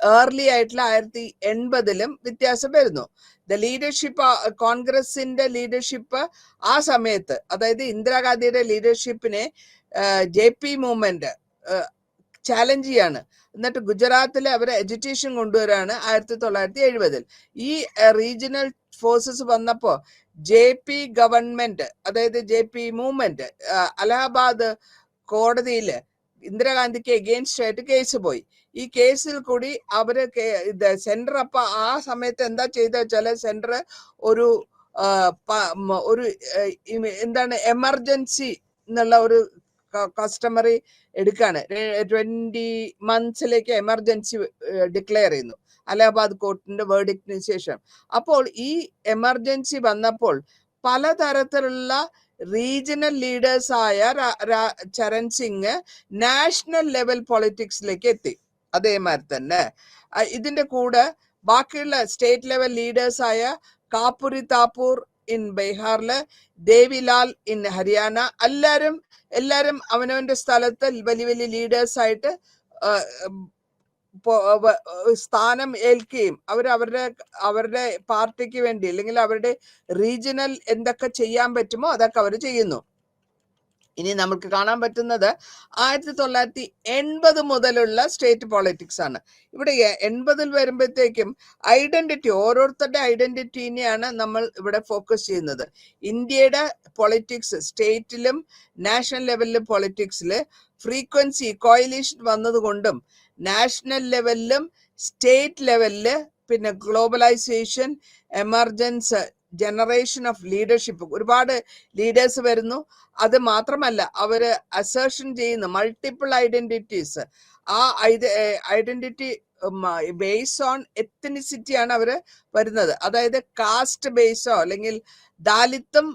ഏർലി ആയിട്ടുള്ള 1980 വ്യത്യാസം വരുന്നു. ലീഡർഷിപ്പ്, കോൺഗ്രസിന്റെ ലീഡർഷിപ്പ് ആ സമയത്ത്, അതായത് ഇന്ദിരാഗാന്ധിയുടെ ലീഡർഷിപ്പിനെ JP മൂവ്മെന്റ് ചാലഞ്ച് ചെയ്യാണ്. എന്നിട്ട് ഗുജറാത്തിലെ അവർ എഡ്യൂക്കേഷൻ കൊണ്ടുവരാണ് 1970. ഈ റീജിയണൽ ഫോഴ്സസ് വന്നപ്പോ JP ഗവൺമെന്റ്, അതായത് JP മൂവ്മെന്റ് അലഹബാദ് കോടതിയില് ഇന്ദിരാഗാന്ധിക്ക് എഗെയിൻസ്റ്റ് ആയിട്ട് കേസ് പോയി. ഈ കേസിൽ കൂടി അവര് സെന്റർ, അപ്പൊ ആ സമയത്ത് എന്താ ചെയ്ത വെച്ചാല് സെന്റർ ഒരു എന്താണ് എമർജൻസി എന്നുള്ള ഒരു കസ്റ്റമറി എടുക്കാണ്. 20 months എമർജൻസി ഡിക്ലെയർ ചെയ്യുന്നു അലഹബാദ് കോർട്ടിന്റെ വേർഡിക്റ്റിന് ശേഷം. അപ്പോൾ ഈ എമർജൻസി വന്നപ്പോൾ പലതരത്തിലുള്ള റീജിയണൽ ലീഡേഴ്സ് ആയ ചരൺ സിംഗ് നാഷണൽ ലെവൽ പൊളിറ്റിക്സിലേക്ക് എത്തി. അതേമാതിരി തന്നെ ഇതിന്റെ കൂടെ ബാക്കിയുള്ള സ്റ്റേറ്റ് ലെവൽ ലീഡേഴ്സ് ആയ കാപ്പുരി താപ്പൂർ ഇൻ ബീഹാറില്, ദേവിലാൽ ഇൻ ഹരിയാന, എല്ലാരും അവനവന്റെ സ്ഥലത്ത് വലിയ വലിയ ലീഡേഴ്സ് ആയിട്ട് സ്ഥാനം ഏൽക്കുകയും അവരുടെ പാർട്ടിക്ക് വേണ്ടി അല്ലെങ്കിൽ അവരുടെ റീജിയണൽ എന്തൊക്കെ ചെയ്യാൻ പറ്റുമോ അതൊക്കെ അവർ ചെയ്യുന്നു. ഇനി നമുക്ക് കാണാൻ പറ്റുന്നത് 1980 മുതലുള്ള സ്റ്റേറ്റ് പൊളിറ്റിക്സ് ആണ്. ഇവിടെ 80 വരുമ്പോഴത്തേക്കും ഐഡന്റിറ്റി, ഓരോരുത്തരുടെ ഐഡന്റിറ്റിനെയാണ് നമ്മൾ ഇവിടെ ഫോക്കസ് ചെയ്യുന്നത്. ഇന്ത്യയുടെ പൊളിറ്റിക്സ് സ്റ്റേറ്റിലും നാഷണൽ ലെവലിലും പൊളിറ്റിക്സില് ഫ്രീക്വൻസി കോയിലേഷൻ വന്നതുകൊണ്ടും നാഷണൽ ലെവലിലും സ്റ്റേറ്റ് ലെവലില് പിന്നെ globalisation, emergence, generation of leadership, ഒരുപാട് ലീഡേഴ്സ് വരുന്നു. അത് മാത്രമല്ല അവര് അസേർഷൻ ചെയ്യുന്ന മൾട്ടിപ്പിൾ ഐഡന്റിറ്റീസ്, ആ ഐഡന്റിറ്റി ബേസ് ഓൺ എത്തനിസിറ്റിയാണ് അവര് വരുന്നത്. അതായത് കാസ്റ്റ് ബേസോ അല്ലെങ്കിൽ ദാലിത്തും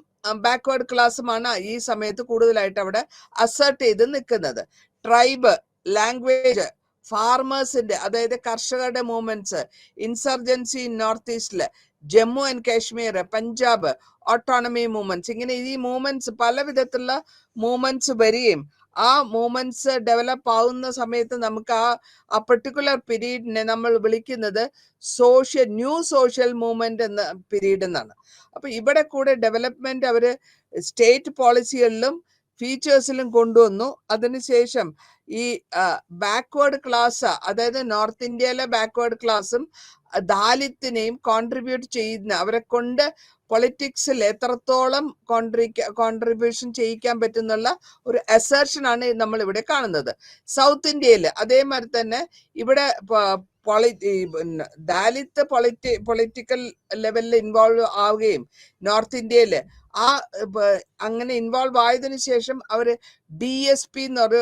ബാക്ക്വേർഡ് ക്ലാസ്സുമാണ് ഈ സമയത്ത് കൂടുതലായിട്ട് അവിടെ അസേർട്ട് ചെയ്ത് നിൽക്കുന്നത്. ട്രൈബ്, ലാംഗ്വേജ്, ഫാർമേഴ്സിന്റെ, അതായത് കർഷകരുടെ മൂവ്മെന്റ്സ്, ഇൻസർജൻസി നോർത്ത് ഈസ്റ്റില്, Jammu and Kashmir, Punjab, autonomy movements, ഇങ്ങനെ ഈ മൂവ്മെന്റ്സ് പല വിധത്തിലുള്ള മൂവ്മെന്റ്സ് വരികയും ആ മൂവ്മെന്റ്സ് ഡെവലപ്പ് ആവുന്ന സമയത്ത് നമുക്ക് ആ പെർട്ടിക്കുലർ പീരീഡിനെ നമ്മൾ വിളിക്കുന്നത് ന്യൂ സോഷ്യൽ മൂവ്മെന്റ് എന്ന പീരീഡ് എന്നാണ്. അപ്പൊ ഇവിടെ കൂടെ ഡെവലപ്മെന്റ് അവര് സ്റ്റേറ്റ് പോളിസികളിലും ഫീച്ചേഴ്സിലും കൊണ്ടുവന്നു. അതിനുശേഷം ഈ ബാക്ക്വേർഡ് ക്ലാസ്, അതായത് നോർത്ത് ഇന്ത്യയിലെ ബാക്ക്വേർഡ് ക്ലാസ്സും ദാലിത്തിനെയും കോൺട്രിബ്യൂട്ട് ചെയ്യുന്ന, അവരെ കൊണ്ട് പൊളിറ്റിക്സിൽ എത്രത്തോളം കോൺട്രിബ്യൂഷൻ ചെയ്യിക്കാൻ പറ്റുന്നുള്ള ഒരു അസർഷൻ ആണ് നമ്മൾ ഇവിടെ കാണുന്നത്. സൗത്ത് ഇന്ത്യയിൽ അതേമാതിരി തന്നെ ഇവിടെ ദാലിത്ത് പൊളിറ്റിക്കൽ ലെവലിൽ ഇൻവോൾവ് ആവുകയും നോർത്ത് ഇന്ത്യയിൽ അങ്ങനെ ഇൻവോൾവ് ആയതിനു ശേഷം അവര് DSP എന്നൊരു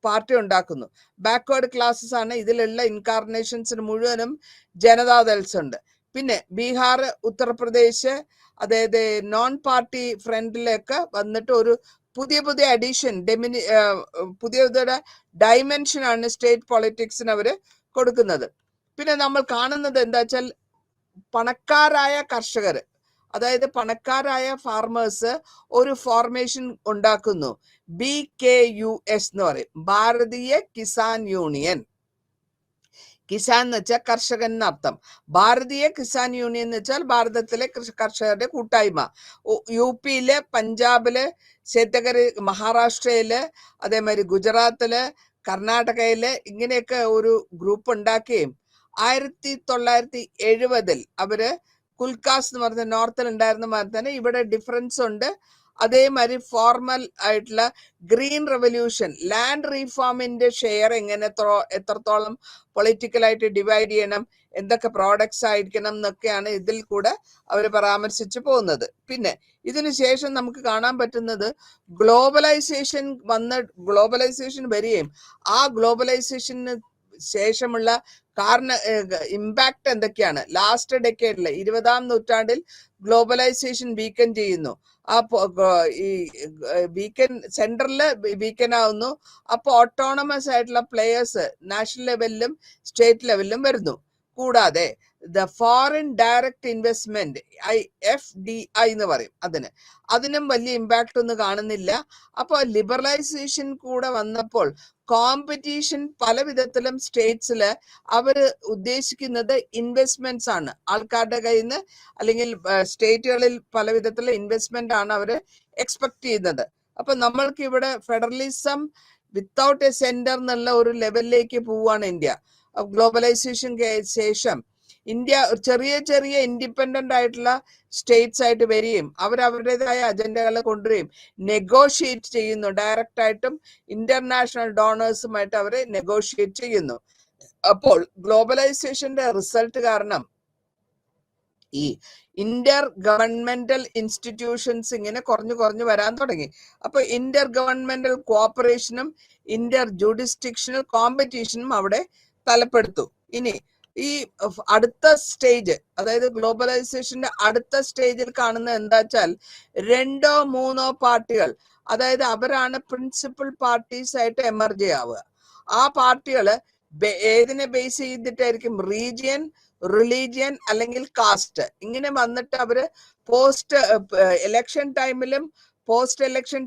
പാർട്ടി ഉണ്ടാക്കുന്നു. ബാക്ക്വേർഡ് ക്ലാസ്സസ് ആണ് ഇതിലുള്ള ഇൻകാർണേഷൻസിന് മുഴുവനും ജനതാദൾസ് ഉണ്ട്. പിന്നെ ബീഹാർ, ഉത്തർപ്രദേശ്, അതായത് നോൺ പാർട്ടി ഫ്രണ്ടിലേക്ക് വന്നിട്ട് ഒരു പുതിയ അഡീഷൻ, പുതിയ ഡയമെൻഷൻ ആണ് സ്റ്റേറ്റ് പൊളിറ്റിക്സിന് അവര് കൊടുക്കുന്നത്. പിന്നെ നമ്മൾ കാണുന്നത് എന്താ വെച്ചാൽ പണക്കാരായ കർഷകർ, അതായത് പണക്കാരായ ഫാർമേഴ്സ് ഒരു ഫോർമേഷൻ ഉണ്ടാക്കുന്നു. BKUS എന്ന് പറയും, ഭാരതീയ കിസാൻ യൂണിയൻ. കിസാൻ എന്ന് വെച്ചാൽ കർഷകൻ എന്നർത്ഥം. ഭാരതീയ കിസാൻ യൂണിയൻ എന്ന് വെച്ചാൽ ഭാരതത്തിലെ കർഷകരുടെ കൂട്ടായ്മ. UP-യില്, പഞ്ചാബില്, ഛത്തീസ്ഗഡ്, മഹാരാഷ്ട്രയില്, അതേമാതിരി ഗുജറാത്തില്, കർണാടകയില് ഇങ്ങനെയൊക്കെ ഒരു ഗ്രൂപ്പ് ഉണ്ടാക്കുകയും 1970 അവര് കുൽക്കാസ് എന്ന് പറഞ്ഞ നോർത്തിൽ ഉണ്ടായിരുന്ന മാതിരി തന്നെ ഇവിടെ ഡിഫറൻസ് ഉണ്ട്. അതേമാതിരി ഫോർമൽ ആയിട്ടുള്ള ഗ്രീൻ റെവല്യൂഷൻ, ലാൻഡ് റീഫോമിന്റെ ഷെയർ എത്രത്തോളം പൊളിറ്റിക്കലായിട്ട് ഡിവൈഡ് ചെയ്യണം, എന്തൊക്കെ പ്രോഡക്ട്സ് ആയിരിക്കണം എന്നൊക്കെയാണ് ഇതിൽ കൂടെ അവർ പരാമർശിച്ചു പോകുന്നത്. പിന്നെ ഇതിനുശേഷം നമുക്ക് കാണാൻ പറ്റുന്നത് ഗ്ലോബലൈസേഷൻ വരികയും ആ ഗ്ലോബലൈസേഷന് ശേഷമുള്ള ഇമ്പാക്ട് എന്തൊക്കെയാണ്. ലാസ്റ്റ് ഡെക്കേഡില് 20ാം നൂറ്റാണ്ടിൽ ഗ്ലോബലൈസേഷൻ വീക്കൻ ചെയ്യുന്നു. ഈ വീക്കൻ സെൻട്രലില് വീക്കൻ ആവുന്നു. അപ്പൊ ഓട്ടോണമസ് ആയിട്ടുള്ള പ്ലേയേഴ്സ് നാഷണൽ ലെവലിലും സ്റ്റേറ്റ് ലെവലിലും വരുന്നു. കൂടാതെ ഫോറിൻ ഡയറക്റ്റ് ഇൻവെസ്റ്റ്മെന്റ്, FDI എന്ന് പറയും, അതിനും വലിയ ഇമ്പാക്ട് ഒന്നും കാണുന്നില്ല. അപ്പോൾ ലിബറലൈസേഷൻ കൂടെ വന്നപ്പോൾ കോമ്പറ്റീഷൻ പല വിധത്തിലും സ്റ്റേറ്റ്സില് അവര് ഉദ്ദേശിക്കുന്നത് ഇൻവെസ്റ്റ്മെന്റ്സ് ആണ്. ആൾക്കാരുടെ കയ്യിൽ നിന്ന് അല്ലെങ്കിൽ സ്റ്റേറ്റുകളിൽ പല വിധത്തിലുള്ള ഇൻവെസ്റ്റ്മെന്റ് ആണ് അവര് എക്സ്പെക്ട് ചെയ്യുന്നത്. അപ്പൊ നമ്മൾക്ക് ഇവിടെ ഫെഡറലിസം വിത്തൗട്ട് എ സെന്റർ എന്നുള്ള ഒരു ലെവലിലേക്ക് പോവുകയാണ് ഇന്ത്യ. ഗ്ലോബലൈസേഷൻ ശേഷം ഇന്ത്യ ചെറിയ ഇൻഡിപെൻഡന്റ് ആയിട്ടുള്ള സ്റ്റേറ്റ്സ് ആയിട്ട് വരികയും അവരവരുടേതായ അജണ്ടകൾ കൊണ്ടുവരികയും നെഗോഷിയേറ്റ് ചെയ്യുന്നു. ഡയറക്റ്റ് ആയിട്ടും ഇന്റർനാഷണൽ ഡോണേഴ്സുമായിട്ട് അവര് നെഗോഷിയേറ്റ് ചെയ്യുന്നു. അപ്പോൾ ഗ്ലോബലൈസേഷന്റെ റിസൾട്ട് കാരണം ഈ ഇന്റർ ഗവൺമെന്റൽ ഇൻസ്റ്റിറ്റ്യൂഷൻസ് ഇങ്ങനെ കുറഞ്ഞു വരാൻ തുടങ്ങി. അപ്പൊ ഇന്റർ ഗവൺമെന്റൽ കോഓപ്പറേഷനും ഇന്റർ ജുഡിസ്ഡിക്ഷണൽ കോമ്പറ്റീഷനും അവിടെ തലപ്പെടുത്തു. ഇനി ഈ അടുത്ത സ്റ്റേജ്, അതായത് ഗ്ലോബലൈസേഷന്റെ അടുത്ത സ്റ്റേജിൽ കാണുന്നത് എന്താ വെച്ചാൽ 2 or 3 പാർട്ടികൾ, അതായത് അവരാണ് പ്രിൻസിപ്പൽ പാർട്ടീസ് ആയിട്ട് എമർജ് ആവുക. ആ പാർട്ടികള് ഏതിനെ ബേസ് ചെയ്തിട്ടായിരിക്കും? റീജിയൻ, റിലീജിയൻ അല്ലെങ്കിൽ കാസ്റ്റ്, ഇങ്ങനെ വന്നിട്ട് അവര് പോസ്റ്റ് ഇലക്ഷൻ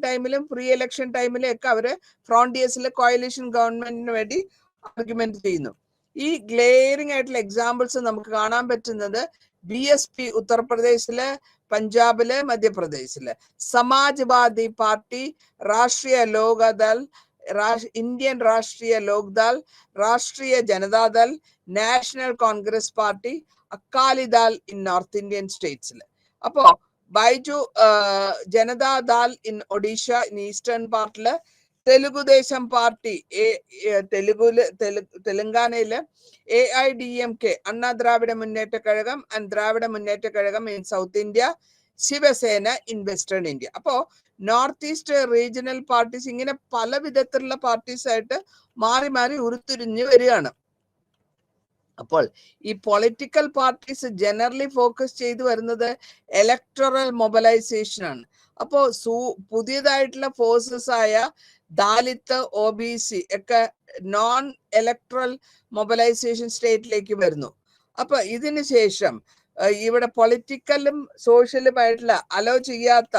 ടൈമിലും പ്രീ ഇലക്ഷൻ ടൈമിലും ഒക്കെ അവര് ഫ്രോണ്ടിയേഴ്സിലെ കോalition ഗവൺമെന്റിന് വേണ്ടി ആർഗ്യുമെന്റ് ചെയ്യുന്നു. ഈ ഗ്ലേറിംഗ് ആയിട്ടുള്ള എക്സാമ്പിൾസ് നമുക്ക് കാണാൻ പറ്റുന്നത് BSP ഉത്തർപ്രദേശില്, പഞ്ചാബില്, മധ്യപ്രദേശില്, Samajwadi party, Rashtriya Lok Dal, Indian Rashtriya Lok Dal, Rashtriya Janata Dal, national Congress party, Akali Dal in north Indian സ്റ്റേറ്റ്സിൽ. അപ്പോ Biju Janata Dal in Odisha in eastern പാർട്ടില്, തെലുഗുദേശം പാർട്ടി തെലുങ്കാനയില്, AIDMK Anna Dravida Munnetra Kazhagam and Dravida Munnetra Kazhagam in south India, Shiv Sena in western India. അപ്പോ നോർത്ത് ഈസ്റ്റ് റീജിയണൽ പാർട്ടീസ് ഇങ്ങനെ പല വിധത്തിലുള്ള പാർട്ടീസ് ആയിട്ട് മാറി ഉരുത്തിരിഞ്ഞു വരികയാണ്. അപ്പോൾ ഈ പൊളിറ്റിക്കൽ പാർട്ടീസ് ജനറലി ഫോക്കസ് ചെയ്തു വരുന്നത് ഇലക്ടറൽ മൊബിലൈസേഷൻ ആണ്. അപ്പോ പുതിയതായിട്ടുള്ള ഫോഴ്സസ് ആയ ദാലിത്ത്, OBC ഒക്കെ നോൺ ഇലക്ട്രൽ മൊബിലൈസേഷൻ സ്റ്റേറ്റിലേക്ക് വരുന്നു. അപ്പൊ ഇതിന് ശേഷം ഇവിടെ പൊളിറ്റിക്കലും സോഷ്യലുമായിട്ടുള്ള അലോ ചെയ്യാത്ത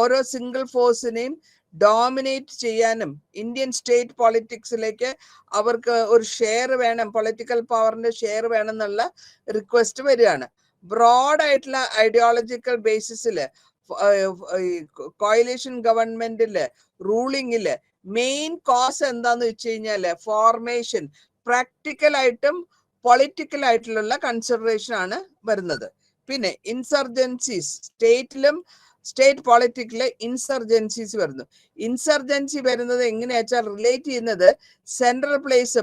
ഓരോ സിംഗിൾ ഫോഴ്സിനെയും ഡോമിനേറ്റ് ചെയ്യാനും ഇന്ത്യൻ സ്റ്റേറ്റ് പൊളിറ്റിക്സിലേക്ക് അവർക്ക് ഒരു ഷെയർ വേണം, പൊളിറ്റിക്കൽ പവറിന്റെ ഷെയർ വേണം എന്നുള്ള റിക്വസ്റ്റ് വരികയാണ്. ബ്രോഡ് ആയിട്ടുള്ള ഐഡിയോളജിക്കൽ ബേസിസില് കോയിലേഷൻ ഗവൺമെന്റില് റൂളിങ്ങില് മെയിൻ കോസ് എന്താന്ന് വെച്ച് കഴിഞ്ഞാല് ഫോർമേഷൻ, പ്രാക്ടിക്കൽ ആയിട്ടും പൊളിറ്റിക്കൽ ആയിട്ടുള്ള കൺസിഡറേഷൻ ആണ് വരുന്നത്. പിന്നെ ഇൻസർജൻസീസ്, സ്റ്റേറ്റ് പൊളിറ്റിക്കിലെ ഇൻസർജൻസീസ് വരുന്നു. ഇൻസർജൻസി വരുന്നത് എങ്ങനെയാ വെച്ചാൽ റിലേറ്റ് ചെയ്യുന്നത് സെൻട്രൽ പ്ലേസ്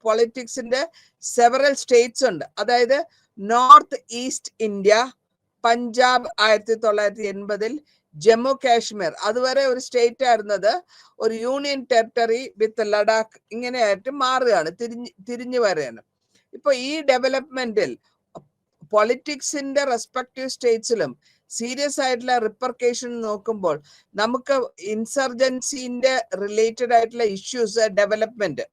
പൊളിറ്റിക്സിന്റെ സെവറൽ സ്റ്റേറ്റ്സ് ഉണ്ട്. അതായത് നോർത്ത് ഈസ്റ്റ് ഇന്ത്യ, പഞ്ചാബ് 1980-ൽ, ജമ്മു കാശ്മീർ അതുവരെ ഒരു സ്റ്റേറ്റ് ആയിരുന്നത് ഒരു യൂണിയൻ ടെറിട്ടറി വിത്ത് ലഡാക്ക് ഇങ്ങനെയായിട്ട് മാറുകയാണ്, തിരിഞ്ഞു വരികയാണ്. ഇപ്പൊ ഈ ഡെവലപ്മെന്റിൽ പൊളിറ്റിക്സിന്റെ റെസ്പെക്റ്റീവ് സ്റ്റേറ്റ്സിലും സീരിയസ് ആയിട്ടുള്ള റിപ്പർക്കേഷൻ നോക്കുമ്പോൾ നമുക്ക് ഇൻസർജൻസിന്റെ റിലേറ്റഡ് ആയിട്ടുള്ള issues, development,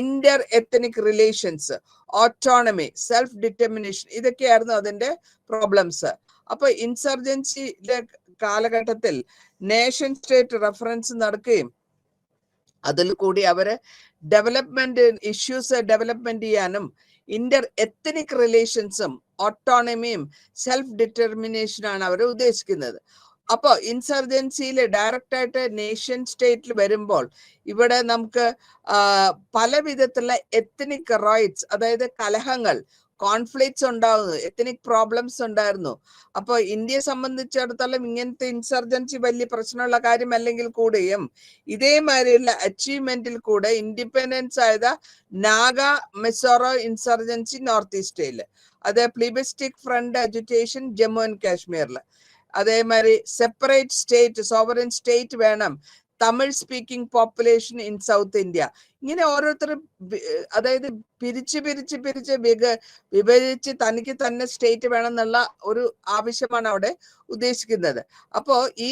Inter ethnic relations, autonomy, self determination, ഇതൊക്കെയായിരുന്നു അതിന്റെ പ്രോബ്ലംസ്. അപ്പൊ ഇൻസർജൻസിയുടെ കാലഘട്ടത്തിൽ നേഷൻ സ്റ്റേറ്റ് റെഫറൻസ് നടക്കുകയും അതിൽ കൂടി അവര് ഡെവലപ്മെന്റ് ഇഷ്യൂസ് ഡെവലപ്മെന്റ് ചെയ്യാനും ഇന്റർ എത്തനിക് റിലേഷൻസും ഓട്ടോണമിയും സെൽഫ് ഡിറ്റർമിനേഷനാണ് അവർ ഉദ്ദേശിക്കുന്നത്. അപ്പൊ ഇൻസർജൻസിയിൽ ഡയറക്റ്റ് ആയിട്ട് നേഷൻ സ്റ്റേറ്റിൽ വരുമ്പോൾ ഇവിടെ നമുക്ക് പല വിധത്തിലുള്ള എത്തനിക് റൈറ്റ്സ്, അതായത് കലഹങ്ങൾ, കോൺഫ്ലിക്ട്സ് ഉണ്ടാവുന്നു, എത്തനിക് പ്രോബ്ലംസ് ഉണ്ടായിരുന്നു. അപ്പൊ ഇന്ത്യയെ സംബന്ധിച്ചിടത്തോളം ഇങ്ങനത്തെ ഇൻസർജൻസി വലിയ പ്രശ്നമുള്ള കാര്യമല്ലെങ്കിൽ കൂടെയും ഇതേമാതിരിയുള്ള അച്ചീവ്മെന്റിൽ കൂടെ ഇൻഡിപെൻഡൻസ് ആയത് നാഗ മിസോറോ ഇൻസർജൻസി നോർത്ത് ഈസ്റ്റില്, അത് പ്ലിബിസ്റ്റിക് ഫ്രണ്ട് അജിറ്റേഷൻ ജമ്മു ആൻഡ് കാശ്മീരില്, അതേമാതിരി സെപ്പറേറ്റ് സ്റ്റേറ്റ്, സോവറിൻ സ്റ്റേറ്റ് വേണം, Tamil speaking population in south India, ഇങ്ങനെ ഓരോരുത്തരും അതായത് പിരിച്ച് വിഭജിച്ച് തനിക്ക് തന്നെ സ്റ്റേറ്റ് വേണം എന്നുള്ള ഒരു ആവശ്യമാണ് അവിടെ ഉദ്ദേശിക്കുന്നത്. അപ്പോ ഈ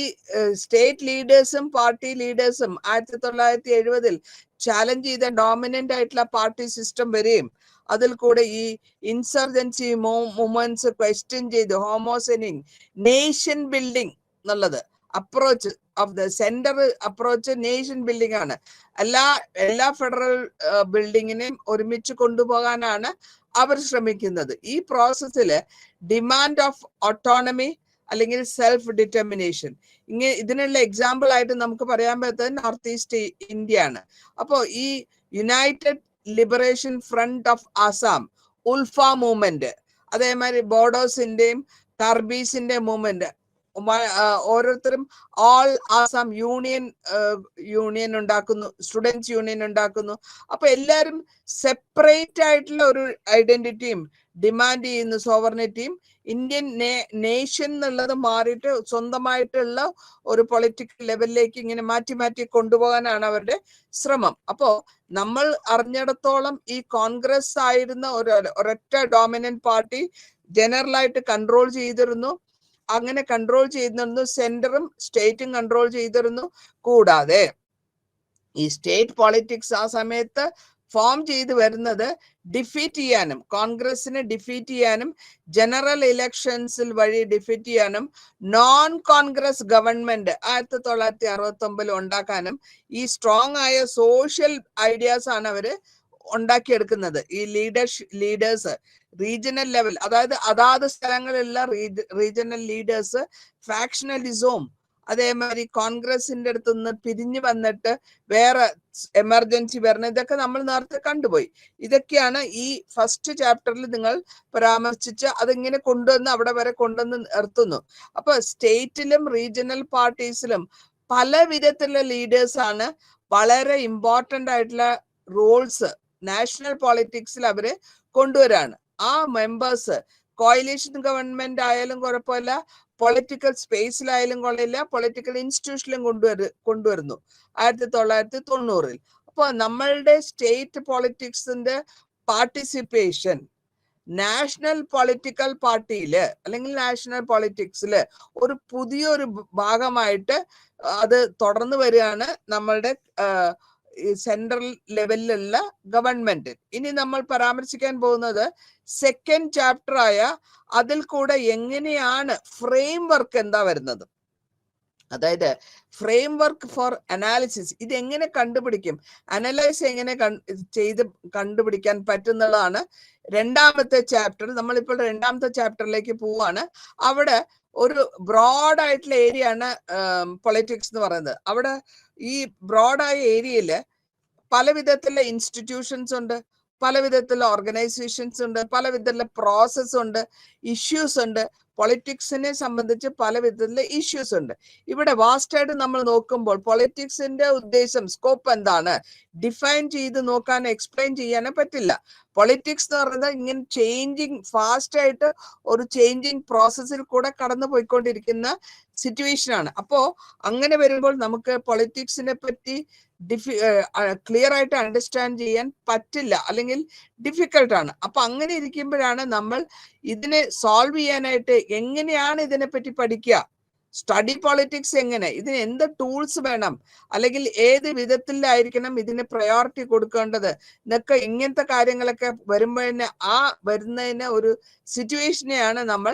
സ്റ്റേറ്റ് ലീഡേഴ്സും പാർട്ടി ലീഡേഴ്സും 1970-ൽ ചാലഞ്ച് ചെയ്ത ഡോമിനന്റ് ആയിട്ടുള്ള പാർട്ടി സിസ്റ്റം വരെയും അതിൽ കൂടെ ഈ ഇൻസർജൻസി മൂവ്മെന്റ്സ് ക്വസ്റ്റ്യൻ ചെയ്ത് ഹോമോസെനിങ് നേഷൻ ബിൽഡിംഗ് എന്നുള്ളത് approach of the centre approach nation building ആണ്. എല്ലാ ഫെഡറൽ ബിൽഡിങ്ങിനെയും ഒരുമിച്ച് കൊണ്ടുപോകാനാണ് അവർ ശ്രമിക്കുന്നത്. ഈ പ്രോസസ്സില് ഡിമാൻഡ് ഓഫ് ഓട്ടോണമി അല്ലെങ്കിൽ സെൽഫ് ഡിറ്റർമിനേഷൻ, ഇതിനുള്ള എക്സാമ്പിൾ ആയിട്ട് നമുക്ക് പറയാൻ പറ്റുന്നത് നോർത്ത് ഈസ്റ്റ് ഇന്ത്യ ആണ്. അപ്പോ ഈ United Liberation Front of Assam, ULFA movement, അതേമാതിരി ബോഡോസിന്റെയും കർബീസിന്റെ മൂവ്മെന്റ്, ഓരോരുത്തരും ഓൾ ആസാം യൂണിയൻ ഉണ്ടാക്കുന്നു, സ്റ്റുഡൻസ് യൂണിയൻ ഉണ്ടാക്കുന്നു. അപ്പൊ എല്ലാരും സെപ്പറേറ്റ് ആയിട്ടുള്ള ഒരു ഐഡന്റിറ്റിയും ഡിമാൻഡ് ചെയ്യുന്നു, സോവർണിറ്റിയും. ഇന്ത്യൻ നേഷൻ എന്നുള്ളത് മാറിയിട്ട് സ്വന്തമായിട്ടുള്ള ഒരു പൊളിറ്റിക്കൽ ലെവലിലേക്ക് ഇങ്ങനെ മാറ്റി കൊണ്ടുപോകാനാണ് അവരുടെ ശ്രമം. അപ്പോ നമ്മൾ അറിഞ്ഞിടത്തോളം ഈ കോൺഗ്രസ് ആയിരുന്ന ഒരൊറ്റ ഡോമിനന്റ് പാർട്ടി ജനറൽ ആയിട്ട് കൺട്രോൾ ചെയ്തിരുന്നു. അങ്ങനെ കൺട്രോൾ ചെയ്തിരുന്നു, സെന്ററും സ്റ്റേറ്റും കൺട്രോൾ ചെയ്തിരുന്നു. കൂടാതെ ഈ സ്റ്റേറ്റ് പൊളിറ്റിക്സ് ആ സമയത്ത് ഫോം ചെയ്ത് വരുന്നത് ഡിഫീറ്റ് ചെയ്യാനും, കോൺഗ്രസിനെ ഡിഫീറ്റ് ചെയ്യാനും, ജനറൽ ഇലക്ഷൻസിൽ വഴി ഡിഫീറ്റ് ചെയ്യാനും, നോൺ കോൺഗ്രസ് ഗവൺമെന്റ് 1969 ഉണ്ടാക്കാനും ഈ സ്ട്രോങ് ആയ സോഷ്യൽ ഐഡിയാസ് ആണ് അവര് ഉണ്ടാക്കിയെടുക്കുന്നത്. ഈ ലീഡേഴ്സ് റീജിയണൽ ലെവൽ, അതായത് അതാത് സ്ഥലങ്ങളിലുള്ള റീജിയണൽ ലീഡേഴ്സ് ഫാക്ഷണലിസവും അതേമാതിരി കോൺഗ്രസിന്റെ അടുത്ത് നിന്ന് പിരിഞ്ഞു വന്നിട്ട് വേറെ എമർജൻസി വരണം, ഇതൊക്കെ നമ്മൾ നേരത്തെ കണ്ടുപോയി. ഇതൊക്കെയാണ് ഈ ഫസ്റ്റ് ചാപ്റ്ററിൽ നിങ്ങൾ പരാമർശിച്ച് അതിങ്ങനെ കൊണ്ടുവന്ന് അവിടെ വരെ കൊണ്ടുവന്ന് നിർത്തുന്നു. അപ്പൊ സ്റ്റേറ്റിലും റീജിയണൽ പാർട്ടീസിലും പല വിധത്തിലുള്ള ലീഡേഴ്സ് ആണ് വളരെ ഇമ്പോർട്ടന്റ് ആയിട്ടുള്ള റോൾസ് നാഷണൽ പൊളിറ്റിക്സിൽ അവര് കൊണ്ടുവരാണ്. ആ മെമ്പേഴ്സ് കോയിലേഷൻ ഗവൺമെന്റ് ആയാലും കുഴപ്പമില്ല, പൊളിറ്റിക്കൽ സ്പേസിലായാലും കൊള്ളില്ല, പൊളിറ്റിക്കൽ ഇൻസ്റ്റിറ്റ്യൂഷനിലും കൊണ്ടുവരുന്നു 1990-ൽ. അപ്പൊ നമ്മളുടെ സ്റ്റേറ്റ് പൊളിറ്റിക്സിന്റെ പാർട്ടിസിപ്പേഷൻ നാഷണൽ പൊളിറ്റിക്കൽ പാർട്ടിയില് അല്ലെങ്കിൽ നാഷണൽ പൊളിറ്റിക്സില് ഒരു പുതിയൊരു ഭാഗമായിട്ട് അത് തുടർന്ന് വരികയാണ് നമ്മളുടെ സെൻട്രൽ ലെവലിലുള്ള ഗവൺമെന്റ്. ഇനി നമ്മൾ പരാമർശിക്കാൻ പോകുന്നത് സെക്കൻഡ് ചാപ്റ്റർ ആയ അതിൽ കൂടെ എങ്ങനെയാണ് ഫ്രെയിം വർക്ക് എന്താ വരുന്നത്, അതായത് ഫ്രെയിം വർക്ക് ഫോർ അനാലിസിസ്. ഇത് എങ്ങനെ കണ്ടുപിടിക്കും, അനലൈസ് എങ്ങനെ ചെയ്ത് കണ്ടുപിടിക്കാൻ പറ്റുന്നതാണ് രണ്ടാമത്തെ ചാപ്റ്റർ. നമ്മളിപ്പോൾ രണ്ടാമത്തെ ചാപ്റ്ററിലേക്ക് പോവാണ്. അവിടെ ഒരു ബ്രോഡായിട്ടുള്ള ഏരിയ ആണ് പൊളിറ്റിക്സ് എന്ന് പറയുന്നത്. അവിടെ ഈ ബ്രോഡായ ഏരിയയില് പല വിധത്തിലുള്ള ഇൻസ്റ്റിറ്റ്യൂഷൻസ് ഉണ്ട്, പല വിധത്തിലുള്ള ഓർഗനൈസേഷൻസ് ഉണ്ട്, പല വിധത്തിലുള്ള പ്രോസസ് ഉണ്ട്, ഇഷ്യൂസ് ഉണ്ട്. പൊളിറ്റിക്സിനെ സംബന്ധിച്ച് പല വിധത്തിലുള്ള ഇഷ്യൂസ് ഉണ്ട്. ഇവിടെ വാസ്റ്റ് ആയിട്ട് നമ്മൾ നോക്കുമ്പോൾ പൊളിറ്റിക്സിന്റെ ഉദ്ദേശം, സ്കോപ്പ് എന്താണ് ഡിഫൈൻ ചെയ്ത് നോക്കാൻ, എക്സ്പ്ലെയിൻ ചെയ്യാനേ പറ്റില്ല. പൊളിറ്റിക്സ് എന്ന് പറയുന്നത് ഇങ്ങനെ ചേഞ്ചിങ്, ഫാസ്റ്റ് ആയിട്ട് ഒരു ചേഞ്ചിങ് പ്രോസസ്സിൽ കൂടെ കടന്നു പോയിക്കൊണ്ടിരിക്കുന്ന സിറ്റുവേഷൻ ആണ്. അപ്പോ അങ്ങനെ വരുമ്പോൾ നമുക്ക് പൊളിറ്റിക്സിനെ പറ്റി ക്ലിയർ ആയിട്ട് അണ്ടർസ്റ്റാൻഡ് ചെയ്യാൻ പറ്റില്ല, അല്ലെങ്കിൽ ഡിഫിക്കൽട്ട് ആണ്. അപ്പൊ അങ്ങനെ ഇരിക്കുമ്പോഴാണ് നമ്മൾ ഇതിനെ സോൾവ് ചെയ്യാനായിട്ട് എങ്ങനെയാണ് ഇതിനെപ്പറ്റി പഠിക്കുക, സ്റ്റഡി പൊളിറ്റിക്സ് എങ്ങനെ, ഇതിന് എന്ത് ടൂൾസ് വേണം, അല്ലെങ്കിൽ ഏത് വിധത്തിലായിരിക്കണം ഇതിന് പ്രയോറിറ്റി കൊടുക്കേണ്ടത് എന്നൊക്കെ, ഇങ്ങനത്തെ കാര്യങ്ങളൊക്കെ വരുമ്പോഴേ ആ വരുന്നതിന് ഒരു സിറ്റുവേഷനെയാണ് നമ്മൾ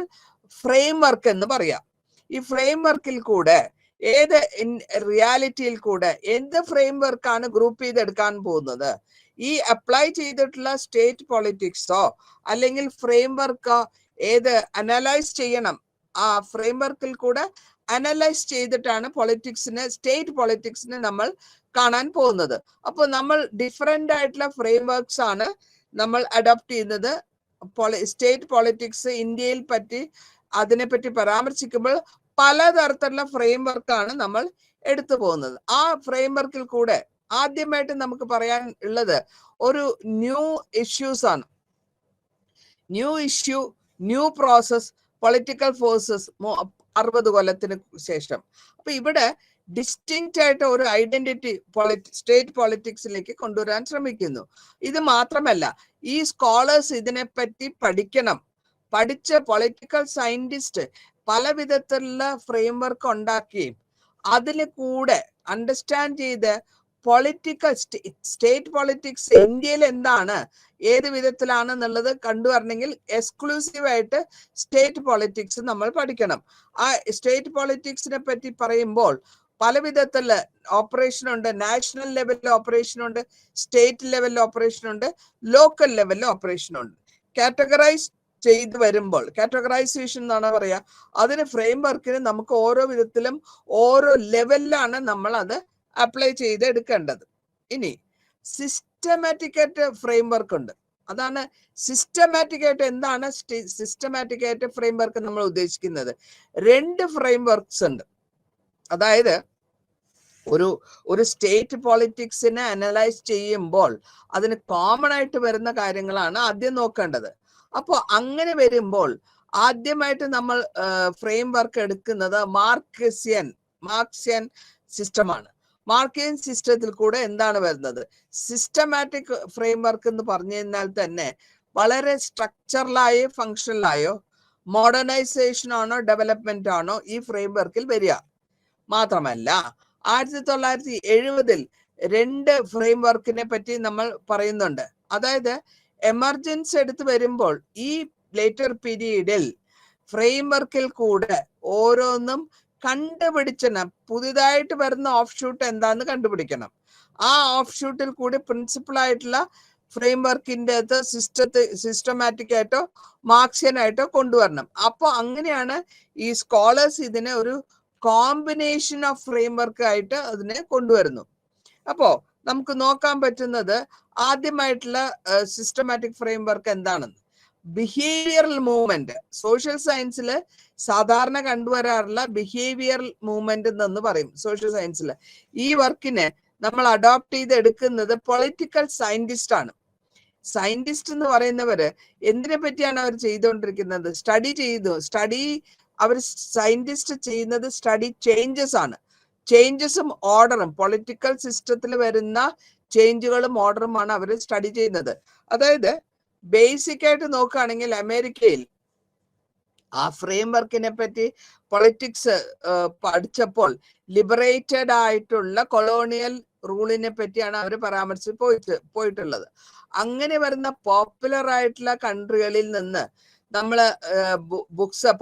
ഫ്രെയിം വർക്ക് എന്ന് പറയാം. ഈ ഫ്രെയിം വർക്കിൽ കൂടെ ഏത് റിയാലിറ്റിയിൽ കൂടെ എന്ത് ഫ്രെയിം വർക്കാണ് ഗ്രൂപ്പ് ചെയ്തെടുക്കാൻ പോകുന്നത്, ഈ അപ്ലൈ ചെയ്തിട്ടുള്ള സ്റ്റേറ്റ് പൊളിറ്റിക്സോ അല്ലെങ്കിൽ ഫ്രെയിം വർക്കോ ഏത് അനലൈസ് ചെയ്യണം, ആ ഫ്രെയിം വർക്കിൽ കൂടെ അനലൈസ് ചെയ്തിട്ടാണ് പൊളിറ്റിക്സിനെ, സ്റ്റേറ്റ് പൊളിറ്റിക്സിനെ നമ്മൾ കാണാൻ പോകുന്നത്. അപ്പോൾ നമ്മൾ ഡിഫറെന്റ് ആയിട്ടുള്ള ഫ്രെയിം വർക്ക്സ് ആണ് നമ്മൾ അഡോപ്റ്റ് ചെയ്യുന്നത്. സ്റ്റേറ്റ് പൊളിറ്റിക്സ് ഇന്ത്യയിൽ പറ്റി അതിനെപ്പറ്റി പരാമർശിക്കുമ്പോൾ പലതരത്തിലുള്ള ഫ്രെയിം വർക്കാണ് നമ്മൾ എടുത്തു പോകുന്നത്. ആ ഫ്രെയിം വർക്കിൽ കൂടെ ആദ്യമായിട്ട് നമുക്ക് പറയാൻ ഉള്ളത് ഒരു ന്യൂ ഇഷ്യൂസ് ആണ്. New issue, new process, political forces 60 കൊല്ലത്തിന് ശേഷം. അപ്പൊ ഇവിടെ ഡിസ്റ്റിങ്ക്റ്റ് ആയിട്ട് ഒരു ഐഡന്റിറ്റി സ്റ്റേറ്റ് പൊളിറ്റിക്സിലേക്ക് കൊണ്ടുവരാൻ ശ്രമിക്കുന്നു. ഇത് മാത്രമല്ല, ഈ സ്കോളേഴ്സ് ഇതിനെപ്പറ്റി പഠിക്കണം. പഠിച്ച പൊളിറ്റിക്കൽ സയന്റിസ്റ്റ് പല വിധത്തിലുള്ള ഫ്രെയിം വർക്ക് ഉണ്ടാക്കുകയും അതിൽ കൂടെ അണ്ടർസ്റ്റാൻഡ് ചെയ്ത് പൊളിറ്റിക്കൽ സ്റ്റേറ്റ് പൊളിറ്റിക്സ് ഇന്ത്യയിൽ എന്താണ്, ഏത് വിധത്തിലാണെന്നുള്ളത് കണ്ടുവരണമെങ്കിൽ എക്സ്ക്ലൂസീവ് ആയിട്ട് സ്റ്റേറ്റ് പൊളിറ്റിക്സ് നമ്മൾ പഠിക്കണം. ആ സ്റ്റേറ്റ് പൊളിറ്റിക്സിനെ പറ്റി പറയുമ്പോൾ പല വിധത്തിലുള്ള ഓപ്പറേഷൻ ഉണ്ട്. നാഷണൽ ലെവലിൽ ഓപ്പറേഷൻ ഉണ്ട്, സ്റ്റേറ്റ് ലെവലിൽ ഓപ്പറേഷൻ ഉണ്ട്, ലോക്കൽ ലെവലിൽ ഓപ്പറേഷൻ ഉണ്ട്. കാറ്റഗറൈസ് ചെയ്ത് വരുമ്പോൾ, കാറ്റഗറൈസേഷൻ എന്നാണ് പറയാ, അതിന് ഫ്രെയിം വർക്കിന് നമുക്ക് ഓരോ വിധത്തിലും ഓരോ ലെവലിലാണ് നമ്മൾ അത് അപ്ലൈ ചെയ്ത് എടുക്കേണ്ടത്. ഇനി സിസ്റ്റമാറ്റിക് ആയിട്ട് ഫ്രെയിം വർക്ക് ഉണ്ട്. അതാണ് സിസ്റ്റമാറ്റിക് ആയിട്ട്. എന്താണ് സിസ്റ്റമാറ്റിക് ആയിട്ട് ഫ്രെയിം വർക്ക് നമ്മൾ ഉദ്ദേശിക്കുന്നത്? 2 ഫ്രെയിം വർക്ക്സ് ഉണ്ട്. അതായത് ഒരു സ്റ്റേറ്റ് പൊളിറ്റിക്സിനെ അനലൈസ് ചെയ്യുമ്പോൾ അതിന് കോമൺ ആയിട്ട് വരുന്ന കാര്യങ്ങളാണ് ആദ്യം നോക്കേണ്ടത്. അപ്പോൾ അങ്ങനെ വരുമ്പോൾ ആദ്യമായിട്ട് നമ്മൾ ഫ്രെയിം വർക്ക് എടുക്കുന്നത് മാർക്സിയൻ സിസ്റ്റമാണ്. മാർക്സിയൻ സിസ്റ്റത്തിൽ കൂടെ എന്താണ് വരുന്നത്? സിസ്റ്റമാറ്റിക് ഫ്രെയിം വർക്ക് എന്ന് പറഞ്ഞു കഴിഞ്ഞാൽ തന്നെ വളരെ സ്ട്രക്ചറലായോ ഫങ്ഷണലായോ, മോഡേണൈസേഷൻ ആണോ ഡെവലപ്മെന്റ് ആണോ ഈ ഫ്രെയിം വർക്കിൽ വരിക. മാത്രമല്ല 1970 2 ഫ്രെയിം വർക്കിനെ പറ്റി നമ്മൾ പറയുന്നുണ്ട്. അതായത് എമർജൻസ് എടുത്ത് വരുമ്പോൾ ഈ ലേറ്റർ പീരീഡിൽ ഫ്രെയിം വർക്കിൽ കൂടെ ഓരോന്നും കണ്ടുപിടിച്ചണം. പുതിയതായിട്ട് വരുന്ന ഓഫ് ഷൂട്ട് എന്താന്ന് കണ്ടുപിടിക്കണം. ആ ഓഫ് ഷൂട്ടിൽ കൂടി പ്രിൻസിപ്പൾ ആയിട്ടുള്ള ഫ്രെയിം വർക്കിന്റെ സിസ്റ്റമാറ്റിക് ആയിട്ടോ മാർക്സിയൻ ആയിട്ടോ കൊണ്ടുവരണം. അപ്പൊ അങ്ങനെയാണ് ഈ സ്കോളേഴ്സ് ഇതിനെ ഒരു കോമ്പിനേഷൻ ഓഫ് ഫ്രെയിം വർക്ക് ആയിട്ട് അതിനെ കൊണ്ടുവരുന്നു. അപ്പോ നമുക്ക് നോക്കാൻ പറ്റുന്നത് ആദ്യമായിട്ടുള്ള സിസ്റ്റമാറ്റിക് ഫ്രെയിം വർക്ക് എന്താണെന്ന്. ബിഹേവിയറൽ മൂവ്മെന്റ്, സോഷ്യൽ സയൻസിൽ സാധാരണ കണ്ടുവരാറുള്ള ബിഹേവിയറൽ മൂവ്മെന്റ് എന്ന് പറയും സോഷ്യൽ സയൻസിൽ. ഈ വർക്കിനെ നമ്മൾ അഡോപ്റ്റ് ചെയ്ത് എടുക്കുന്നത് പൊളിറ്റിക്കൽ സയന്റിസ്റ്റ് ആണ്. സയന്റിസ്റ്റ് എന്ന് പറയുന്നവര് എന്തിനെ പറ്റിയാണ് അവർ ചെയ്തുകൊണ്ടിരിക്കുന്നത്? അവർ സയന്റിസ്റ്റ് ചെയ്യുന്നത് സ്റ്റഡി ചേഞ്ചസ് ആണ്. ചേഞ്ചസും ഓർഡറും, പൊളിറ്റിക്കൽ സിസ്റ്റത്തിൽ വരുന്ന ചേഞ്ചുകളും ഓർഡറുമാണ് അവർ സ്റ്റഡി ചെയ്യുന്നത്. അതായത് ബേസിക് ആയിട്ട് നോക്കുകയാണെങ്കിൽ അമേരിക്കയിൽ ആ ഫ്രെയിം വർക്കിനെ പറ്റി പൊളിറ്റിക്സ് പഠിച്ചപ്പോൾ ലിബറേറ്റഡ് ആയിട്ടുള്ള കൊളോണിയൽ റൂളിനെ പറ്റിയാണ് അവർ പരാമർശിച്ച് പോയിട്ടുള്ളത്. അങ്ങനെ വരുന്ന പോപ്പുലർ ആയിട്ടുള്ള കൺട്രികളിൽ നിന്ന് നമ്മൾ books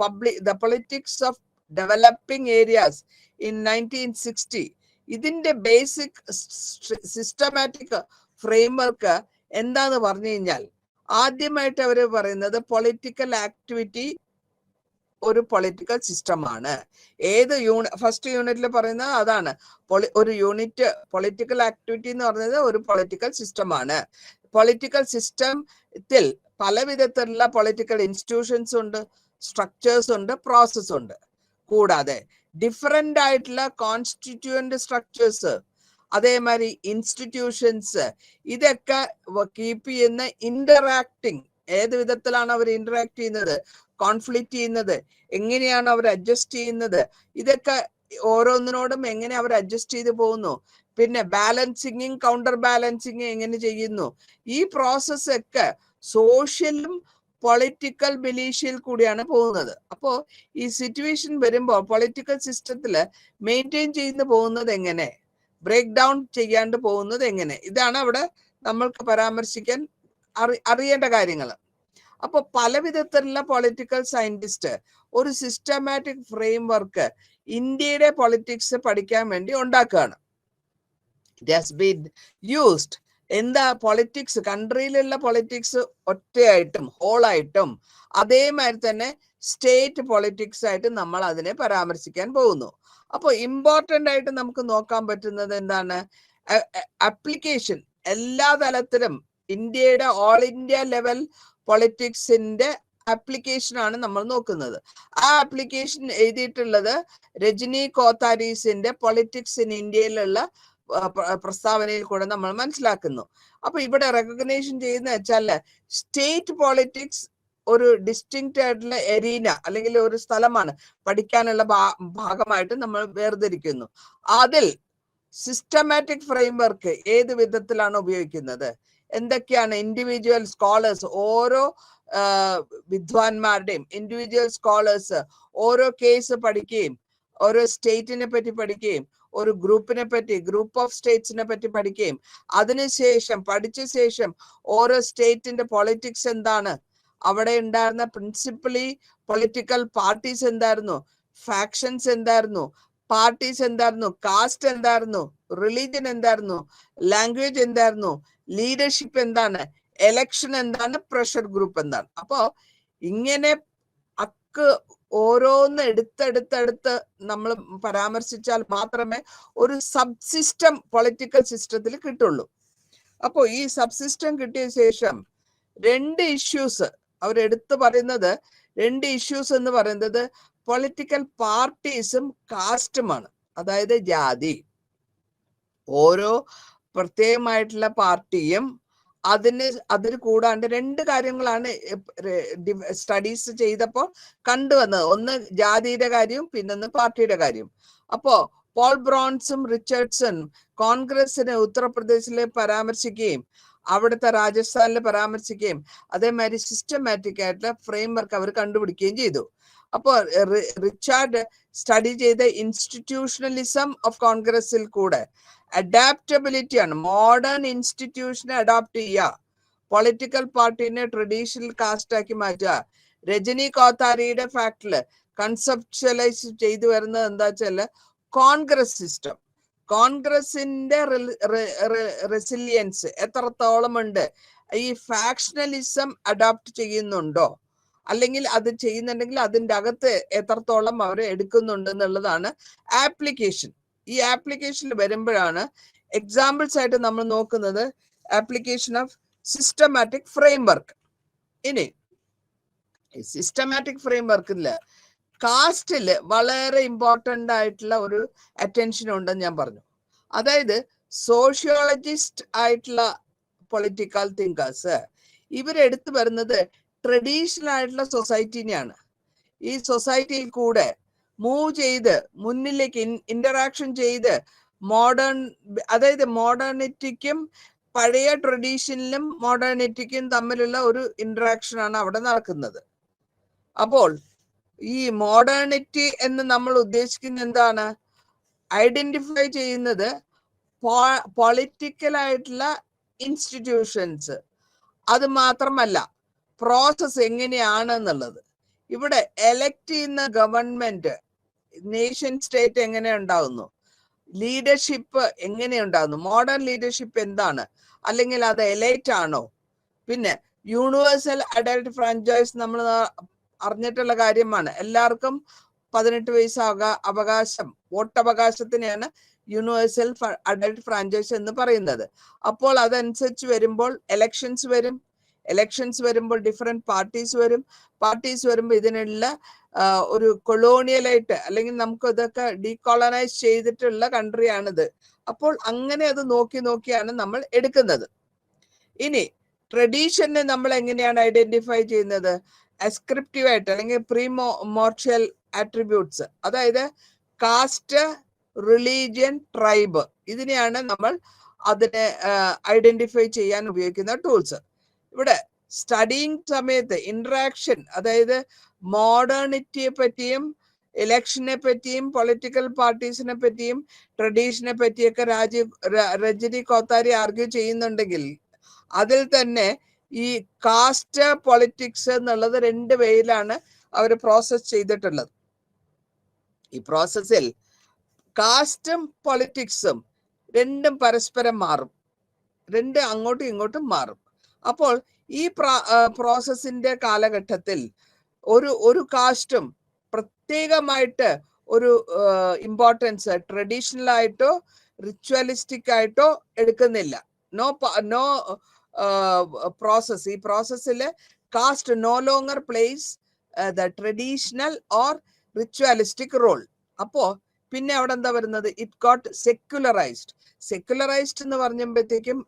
the politics of developing areas in 1960 ഇതിന്റെ ബേസിക് സിസ്റ്റമാറ്റിക് ഫ്രെയിംവർക്ക് എന്താന്ന് പറഞ്ഞു കഴിഞ്ഞാൽ, ആദ്യമായിട്ട് അവർ പറയുന്നത് പൊളിറ്റിക്കൽ ആക്ടിവിറ്റി ഒരു പൊളിറ്റിക്കൽ സിസ്റ്റമാണ്. ഏത് ഫസ്റ്റ് യൂണിറ്റിൽ പറയുന്നത് അതാണ്. ഒരു യൂണിറ്റ് പൊളിറ്റിക്കൽ ആക്ടിവിറ്റി എന്ന് പറയുന്നത് ഒരു പൊളിറ്റിക്കൽ സിസ്റ്റമാണ്. പൊളിറ്റിക്കൽ സിസ്റ്റത്തിൽ പല വിധത്തിലുള്ള പൊളിറ്റിക്കൽ ഇൻസ്റ്റിറ്റ്യൂഷൻസ് ഉണ്ട്, സ്ട്രക്ചേഴ്സ് ഉണ്ട്, പ്രോസസ് ഉണ്ട്. കൂടാതെ ഡിഫറെന്റ് ആയിട്ടുള്ള കോൺസ്റ്റിറ്റ്യൂവന്റ് സ്ട്രക്ചേഴ്സ്, അതേമാതിരി ഇൻസ്റ്റിറ്റ്യൂഷൻസ്, ഇതൊക്കെ കീപ്പ് ചെയ്യുന്ന ഇന്ററാക്ടിങ്, ഏത് വിധത്തിലാണ് അവർ ഇന്ററാക്ട് ചെയ്യുന്നത്, കോൺഫ്ലിക്റ്റ് ചെയ്യുന്നത്, എങ്ങനെയാണ് അവർ അഡ്ജസ്റ്റ് ചെയ്യുന്നത്, ഇതൊക്കെ ഓരോന്നിനോടും എങ്ങനെ അവർ അഡ്ജസ്റ്റ് ചെയ്ത് പോകുന്നു, പിന്നെ ബാലൻസിങ്ങും കൗണ്ടർ ബാലൻസിങ്ങും എങ്ങനെ ചെയ്യുന്നു, ഈ പ്രോസസ് ഒക്കെ സോഷ്യലും പൊളിറ്റിക്കൽ ബിലീഷിൽ കൂടിയാണ് പോകുന്നത്. അപ്പോ ഈ സിറ്റുവേഷൻ വരുമ്പോൾ പൊളിറ്റിക്കൽ സിസ്റ്റത്തില് മെയിൻറ്റെയിൻ ചെയ്ത് പോകുന്നത് എങ്ങനെ, ബ്രേക്ക് ഡൗൺ ചെയ്യാണ്ട് പോകുന്നത് എങ്ങനെ, ഇതാണ് അവിടെ നമ്മൾക്ക് പരാമർശിക്കാൻ അറിയേണ്ട കാര്യങ്ങൾ. അപ്പൊ പല വിധത്തിലുള്ള പൊളിറ്റിക്കൽ സയന്റിസ്റ്റ് ഒരു സിസ്റ്റമാറ്റിക് ഫ്രെയിംവർക്ക് ഇന്ത്യയുടെ പൊളിറ്റിക്സ് പഠിക്കാൻ വേണ്ടി ഉണ്ടാക്കുകയാണ്. It has been used. എന്താ പൊളിറ്റിക്സ്, കൺട്രിയിലുള്ള പൊളിറ്റിക്സ് ഒറ്റയായിട്ടും ഹോളായിട്ടും അതേമാതിരി തന്നെ സ്റ്റേറ്റ് പൊളിറ്റിക്സ് ആയിട്ട് നമ്മൾ അതിനെ പരാമർശിക്കാൻ പോകുന്നു. അപ്പോൾ ഇമ്പോർട്ടൻ്റ് ആയിട്ട് നമുക്ക് നോക്കാൻ പറ്റുന്നത് എന്താണ്, അപ്ലിക്കേഷൻ എല്ലാ തലത്തിലും ഇന്ത്യയുടെ ഓൾ ഇന്ത്യ ലെവൽ പൊളിറ്റിക്സിന്റെ ആപ്ലിക്കേഷൻ ആണ് നമ്മൾ നോക്കുന്നത്. ആ ആപ്ലിക്കേഷൻ എഴുതിയിട്ടുള്ളത് രജനി കോത്താരീസിന്റെ പൊളിറ്റിക്സ് ഇൻ ഇന്ത്യയിലുള്ള പ്രസ്താവനയിൽ കൂടെ നമ്മൾ മനസ്സിലാക്കുന്നു. അപ്പൊ ഇവിടെ റെക്കഗ്നേഷൻ ചെയ്യുന്ന വെച്ചാൽ സ്റ്റേറ്റ് പൊളിറ്റിക്സ് ഒരു ഡിസ്റ്റിങ്ക്റ്റ് ആയിട്ടുള്ള എരീന അല്ലെങ്കിൽ ഒരു സ്ഥലമാണ്, പഠിക്കാനുള്ള ഭാഗമായിട്ട് നമ്മൾ വേർതിരിക്കുന്നു. അതിൽ സിസ്റ്റമാറ്റിക് ഫ്രെയിംവർക്ക് ഏത് വിധത്തിലാണ് ഉപയോഗിക്കുന്നത്, എന്തൊക്കെയാണ് ഇൻഡിവിജ്വൽ സ്കോളേഴ്സ്, ഓരോ വിദ്വാൻമാരുടെയും ഇൻഡിവിജ്വൽ സ്കോളേഴ്സ് ഓരോ കേസ് പഠിക്കുകയും ഓരോ സ്റ്റേറ്റിനെ പറ്റി പഠിക്കുകയും ഒരു ഗ്രൂപ്പിനെ പറ്റി, ഗ്രൂപ്പ് ഓഫ് സ്റ്റേറ്റ്സിനെ പറ്റി പഠിക്കുകയും അതിനുശേഷം പഠിച്ച ശേഷം ഓരോ സ്റ്റേറ്റിന്റെ പൊളിറ്റിക്സ് എന്താണ്, അവിടെ ഉണ്ടായിരുന്ന പ്രിൻസിപ്പലി പൊളിറ്റിക്കൽ പാർട്ടീസ് എന്തായിരുന്നു, ഫാക്ഷൻസ് എന്തായിരുന്നു, പാർട്ടീസ് എന്തായിരുന്നു, കാസ്റ്റ് എന്തായിരുന്നു, റിലീജിയൻ എന്തായിരുന്നു, ലാംഗ്വേജ് എന്തായിരുന്നു, ലീഡർഷിപ്പ് എന്താണ്, എലക്ഷൻ എന്താണ്, പ്രഷർ ഗ്രൂപ്പ് എന്താണ്. അപ്പോ ഇങ്ങനെ ഓരോന്ന് എടുത്തെടുത്തെടുത്ത് നമ്മൾ പരാമർശിച്ചാൽ മാത്രമേ ഒരു സബ് സിസ്റ്റം പൊളിറ്റിക്കൽ സിസ്റ്റത്തിൽ കിട്ടുള്ളൂ. അപ്പോൾ ഈ സബ് സിസ്റ്റം കിട്ടിയ ശേഷം രണ്ട് ഇഷ്യൂസ് അവരെടുത്ത് പറയുന്നത്, രണ്ട് ഇഷ്യൂസ് എന്ന് പറയുന്നത് പൊളിറ്റിക്കൽ പാർട്ടീസും കാസ്റ്റുമാണ്. അതായത് ജാതി, ഓരോ പ്രത്യേകമായിട്ടുള്ള പാർട്ടിയും അതിന് കൂടാണ്ട് രണ്ട് കാര്യങ്ങളാണ് സ്റ്റഡീസ് ചെയ്തപ്പോൾ കണ്ടുവന്നത്. ഒന്ന് ജാതിയുടെ കാര്യവും പിന്നൊന്ന് പാർട്ടിയുടെ കാര്യവും. അപ്പോ പോൾ ബ്രോൺസും റിച്ചർഡ്സൺ കോൺഗ്രസിനെ ഉത്തർപ്രദേശിലെ പരാമർശിക്കുകയും അവിടുത്തെ രാജസ്ഥാനിൽ പരാമർശിക്കുകയും അതേമാതിരി സിസ്റ്റമാറ്റിക് ആയിട്ടുള്ള ഫ്രെയിംവർക്ക് അവർ കണ്ടുപിടിക്കുകയും ചെയ്തു. അപ്പോൾ റിച്ചാർഡ് സ്റ്റഡി ചെയ്ത ഇൻസ്റ്റിറ്റ്യൂഷണലിസം ഓഫ് കോൺഗ്രസിൽ കൂടെ അഡാപ്റ്റബിലിറ്റി ആണ്, മോഡേൺ ഇൻസ്റ്റിറ്റ്യൂഷനെ അഡോപ്റ്റ് ചെയ്യുക, പൊളിറ്റിക്കൽ പാർട്ടീനെ ട്രഡീഷണൽ കാസ്റ്റ് ആക്കി മാറ്റുക. രജനി കോത്താരിയുടെ ഫാക്ടില് കൺസെപ്ച്വലൈസ് ചെയ്തു വരുന്നത് എന്താ വെച്ചാല് കോൺഗ്രസ് സിസ്റ്റം, കോൺഗ്രസിന്റെ റെസിലിയൻസ് എത്രത്തോളം ഉണ്ട്, ഈ ഫാക്ഷണലിസം അഡോപ്റ്റ് ചെയ്യുന്നുണ്ടോ, അല്ലെങ്കിൽ അത് ചെയ്യുന്നുണ്ടെങ്കിൽ അതിൻ്റെ അകത്ത് എത്രത്തോളം അവർ എടുക്കുന്നുണ്ട് എന്നുള്ളതാണ് ആപ്ലിക്കേഷൻ. ഈ ആപ്ലിക്കേഷനിൽ വരുമ്പോഴാണ് എക്സാമ്പിൾസ് ആയിട്ട് നമ്മൾ നോക്കുന്നത് ആപ്ലിക്കേഷൻ ഓഫ് സിസ്റ്റമാറ്റിക് ഫ്രെയിംവർക്ക്. ഇനി സിസ്റ്റമാറ്റിക് ഫ്രെയിംവർക്കില് കാസ്റ്റില് വളരെ ഇമ്പോർട്ടൻ്റ് ആയിട്ടുള്ള ഒരു അറ്റൻഷൻ ഉണ്ടെന്ന് ഞാൻ പറഞ്ഞു. അതായത് സോഷ്യോളജിസ്റ്റ് ആയിട്ടുള്ള പൊളിറ്റിക്കൽ തിങ്കേഴ്സ് ഇവരെടുത്തു വരുന്നത് ട്രഡീഷണൽ ആയിട്ടുള്ള സൊസൈറ്റിനെയാണ്. ഈ സൊസൈറ്റിയിൽ കൂടെ മൂവ് ചെയ്ത് മുന്നിലേക്ക് ഇന്ററാക്ഷൻ ചെയ്ത് അതായത് മോഡേണിറ്റിക്കും പഴയ ട്രഡീഷനിലും മോഡേണിറ്റിക്കും തമ്മിലുള്ള ഒരു ഇന്ററാക്ഷൻ ആണ് അവിടെ നടക്കുന്നത്. അപ്പോൾ ഈ മോഡേണിറ്റി എന്ന് നമ്മൾ ഉദ്ദേശിക്കുന്നത് എന്താണ്, ഐഡന്റിഫൈ ചെയ്യുന്നത് പൊളിറ്റിക്കലായിട്ടുള്ള ഇൻസ്റ്റിറ്റ്യൂഷൻസ്, അത് മാത്രമല്ല പ്രോസസ് എങ്ങനെയാണ് എന്നുള്ളത്. ഇവിടെ എലക്ട് ചെയ്യുന്ന ഗവൺമെന്റ്, നേഷൻ സ്റ്റേറ്റ് എങ്ങനെ ഉണ്ടാവുന്നു, ലീഡർഷിപ്പ് എങ്ങനെ ഉണ്ടാകുന്നു, മോഡേൺ ലീഡർഷിപ്പ് എന്താണ്, അല്ലെങ്കിൽ അത് എലൈറ്റ് ആണോ, പിന്നെ യൂണിവേഴ്സൽ അഡൽട്ട് ഫ്രാഞ്ചൈസ് നമ്മൾ അറിഞ്ഞിട്ടുള്ള കാര്യമാണ്. എല്ലാവർക്കും 18 വയസ്സാക അവകാശം, വോട്ടവകാശത്തിനെയാണ് യൂണിവേഴ്സൽ അഡൽട്ട് ഫ്രാഞ്ചൈസ് എന്ന് പറയുന്നത്. അപ്പോൾ അതനുസരിച്ച് വരുമ്പോൾ എലക്ഷൻസ് വരും, എലക്ഷൻസ് വരുമ്പോൾ ഡിഫറെന്റ് പാർട്ടീസ് വരും, പാർട്ടീസ് വരുമ്പോൾ ഇതിനുള്ള ഒരു കൊളോണിയലായിട്ട്, അല്ലെങ്കിൽ നമുക്ക് ഇതൊക്കെ ഡീകോളനൈസ് ചെയ്തിട്ടുള്ള കൺട്രിയാണിത്. അപ്പോൾ അങ്ങനെ അത് നോക്കി നോക്കിയാണ് നമ്മൾ എടുക്കുന്നത്. ഇനി ട്രഡീഷനെ നമ്മൾ എങ്ങനെയാണ് ഐഡന്റിഫൈ ചെയ്യുന്നത്? അസ്ക്രിപ്റ്റീവ് ആയിട്ട്, അല്ലെങ്കിൽ പ്രീമോർഷ്യൽ ആട്രിബ്യൂട്ട്സ്, അതായത് കാസ്റ്റ്, റിലീജിയൻ, ട്രൈബ്, ഇതിനെയാണ് നമ്മൾ അതിനെ ഐഡന്റിഫൈ ചെയ്യാൻ ഉപയോഗിക്കുന്ന ടൂൾസ്. ഇവിടെ സ്റ്റഡിങ് സമയത്ത് ഇന്ററാക്ഷൻ, അതായത് മോഡേണിറ്റിയെ പറ്റിയും ഇലക്ഷനെ പറ്റിയും പൊളിറ്റിക്കൽ പാർട്ടീസിനെ പറ്റിയും ട്രഡീഷനെ പറ്റിയൊക്കെ രജനി കോത്താരി ആർഗ്യൂ ചെയ്യുന്നുണ്ടെങ്കിൽ അതിൽ തന്നെ ഈ കാസ്റ്റ് പൊളിറ്റിക്സ് എന്നുള്ളത് 2 വേയിലാണ് അവർ പ്രോസസ് ചെയ്തിട്ടുള്ളത്. ഈ പ്രോസസ്സിൽ കാസ്റ്റും പൊളിറ്റിക്സും രണ്ടും പരസ്പരം മാറും, 2 അങ്ങോട്ടും ഇങ്ങോട്ടും മാറും. അപ്പോൾ ഈ പ്രോസസ്സിന്റെ കാലഘട്ടത്തിൽ ഒരു കാസ്റ്റും പ്രത്യേകമായിട്ട് ഒരു ഇമ്പോർട്ടൻസ് ട്രഡീഷണൽ ആയിട്ടോ റിച്വലിസ്റ്റിക് ആയിട്ടോ എടുക്കുന്നില്ല. നോ പ്രോസസ്, ഈ പ്രോസസ്സിൽ caste no longer plays the traditional or ritualistic role. അപ്പോ പിന്നെ അവിടെ എന്താ വരുന്നത്? It got സെക്യുലറൈസ്ഡ്. സെക്യുലറൈസ്ഡ് എന്ന് പറഞ്ഞപ്പോഴത്തേക്കും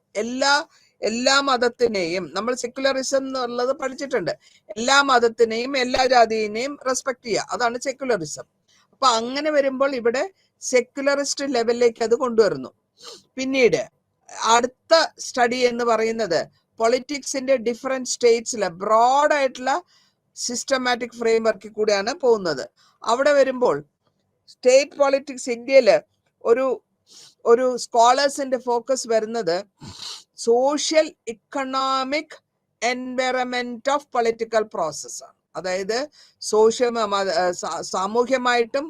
എല്ലാ മതത്തിനെയും, നമ്മൾ സെക്യുലറിസം എന്നുള്ളത് പഠിച്ചിട്ടുണ്ട്, എല്ലാ മതത്തിനെയും എല്ലാ ജാതിയെയും റെസ്പെക്ട് ചെയ്യുക, അതാണ് സെക്യുലറിസം. അപ്പൊ അങ്ങനെ വരുമ്പോൾ ഇവിടെ സെക്യുലറിസ്റ്റ് ലെവലിലേക്ക് അത് കൊണ്ടുവരുന്നു. പിന്നീട് അടുത്ത സ്റ്റഡി എന്ന് പറയുന്നത് പൊളിറ്റിക്സിന്റെ ഡിഫറെന്റ് സ്റ്റേറ്റ്സിലെ ബ്രോഡ് ആയിട്ടുള്ള സിസ്റ്റമാറ്റിക് ഫ്രെയിംവർക്കിൽ കൂടെയാണ് പോകുന്നത്. അവിടെ വരുമ്പോൾ സ്റ്റേറ്റ് പൊളിറ്റിക്സ് ഇന്ത്യയില് ഒരു സ്കോളേഴ്സിന്റെ ഫോക്കസ് വരുന്നത് social economic environment of political process ആണ്. അതായത് സാമൂഹ്യമായിട്ടും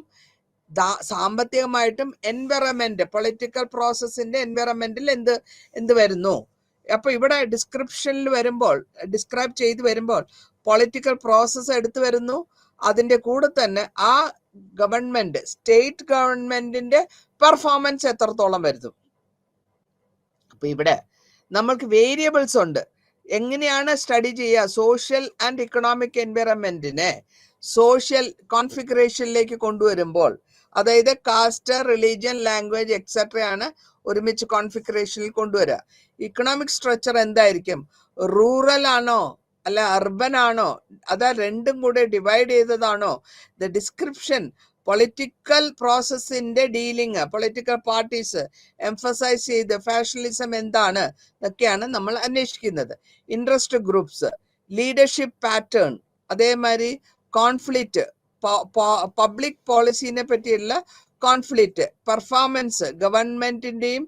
സാമ്പത്തികമായിട്ടും എൻവയറമെന്റ്, പൊളിറ്റിക്കൽ പ്രോസസ്സിന്റെ എൻവയറമെന്റിൽ എന്ത് വരുന്നു. അപ്പൊ ഇവിടെ ഡിസ്ക്രിപ്ഷനിൽ വരുമ്പോൾ, ഡിസ്ക്രൈബ് ചെയ്ത് വരുമ്പോൾ പൊളിറ്റിക്കൽ പ്രോസസ്സ് എടുത്തു വരുന്നു. അതിന്റെ കൂടെ തന്നെ ആ ഗവൺമെന്റ്, സ്റ്റേറ്റ് ഗവൺമെന്റിന്റെ പെർഫോമൻസ് എത്രത്തോളം വരുന്നു. അപ്പൊ ഇവിടെ നമ്മൾക്ക് വേരിയബിൾസ് ഉണ്ട്. എങ്ങനെയാണ് സ്റ്റഡി ചെയ്യുക? സോഷ്യൽ ആൻഡ് ഇക്കണോമിക് എൻവയറമെന്റിനെ സോഷ്യൽ കോൺഫിഗറേഷനിലേക്ക് കൊണ്ടുവരുമ്പോൾ, അതായത് കാസ്റ്റ്, റിലീജിയൻ, ലാംഗ്വേജ് എക്സെട്രയാണ് ഒരുമിച്ച് കോൺഫിഗറേഷനിൽ കൊണ്ടുവരിക. ഇക്കണോമിക് സ്ട്രക്ചർ എന്തായിരിക്കും? റൂറൽ ആണോ അല്ല അർബൻ ആണോ, അതാ രണ്ടും കൂടെ ഡിവൈഡ് ചെയ്തതാണോ? ദ ഡിസ്ക്രിപ്ഷൻ, പൊളിറ്റിക്കൽ പ്രോസസ്സിന്റെ ഡീലിങ്, പൊളിറ്റിക്കൽ പാർട്ടീസ് എംഫസൈസ് ചെയ്ത് ഫാഷണലിസം എന്താണ് എന്നൊക്കെയാണ് നമ്മൾ അന്വേഷിക്കുന്നത്. ഇൻട്രസ്റ്റ് ഗ്രൂപ്പ്സ്, ലീഡർഷിപ്പ് പാറ്റേൺ, അതേമാതിരി കോൺഫ്ലിക്റ്റ്, പബ്ലിക് പോളിസിനെ പറ്റിയുള്ള കോൺഫ്ലിക്റ്റ്, പെർഫോമൻസ്, ഗവൺമെന്റിന്റെയും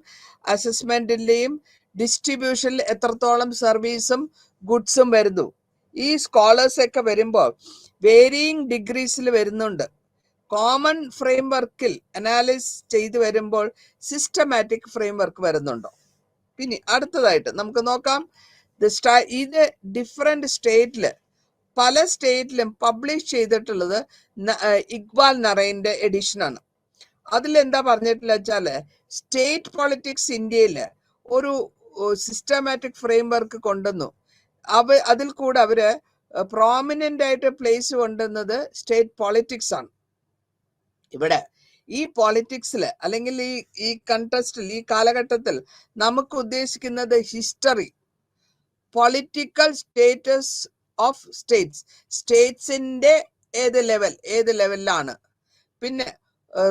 അസസ്മെന്റിന്റെയും ഡിസ്ട്രിബ്യൂഷനിൽ എത്രത്തോളം സർവീസും ഗുഡ്സും വരുന്നു. ഈ സ്കോളേഴ്സ് ഒക്കെ വരുമ്പോൾ വേരിയിങ് ഡിഗ്രീസിൽ വരുന്നുണ്ട്. കോമൺ ഫ്രെയിംവർക്കിൽ അനാലിസ് ചെയ്ത് വരുമ്പോൾ സിസ്റ്റമാറ്റിക് ഫ്രെയിംവർക്ക് വരുന്നുണ്ടോ? പിന്നെ അടുത്തതായിട്ട് നമുക്ക് നോക്കാം, ഇത് ഡിഫറെന്റ് സ്റ്റേറ്റില്, പല സ്റ്റേറ്റിലും പബ്ലിഷ് ചെയ്തിട്ടുള്ളത് ഇക്ബാൽ നറൈന്റെ എഡിഷനാണ്. അതിലെന്താ പറഞ്ഞിട്ടില്ല വെച്ചാല്, സ്റ്റേറ്റ് പൊളിറ്റിക്സ് ഇന്ത്യയില് ഒരു സിസ്റ്റമാറ്റിക് ഫ്രെയിംവർക്ക് കൊണ്ടുവന്നു. അതിൽ കൂടെ അവര് പ്രോമിനന്റ് ആയിട്ട് പ്ലേസ് കൊണ്ടുവന്നത് സ്റ്റേറ്റ് പൊളിറ്റിക്സ് ആണ്. ഇവിടെ ഈ പൊളിറ്റിക്സിൽ, അല്ലെങ്കിൽ ഈ കണ്ടസ്റ്റിൽ, ഈ കാലഘട്ടത്തിൽ നമുക്ക് ഉദ്ദേശിക്കുന്നത് ഹിസ്റ്ററി, പൊളിറ്റിക്കൽ സ്റ്റേറ്റസ് ഓഫ് സ്റ്റേറ്റ്സിന്റെ ഏത് ലെവലിലാണ്, പിന്നെ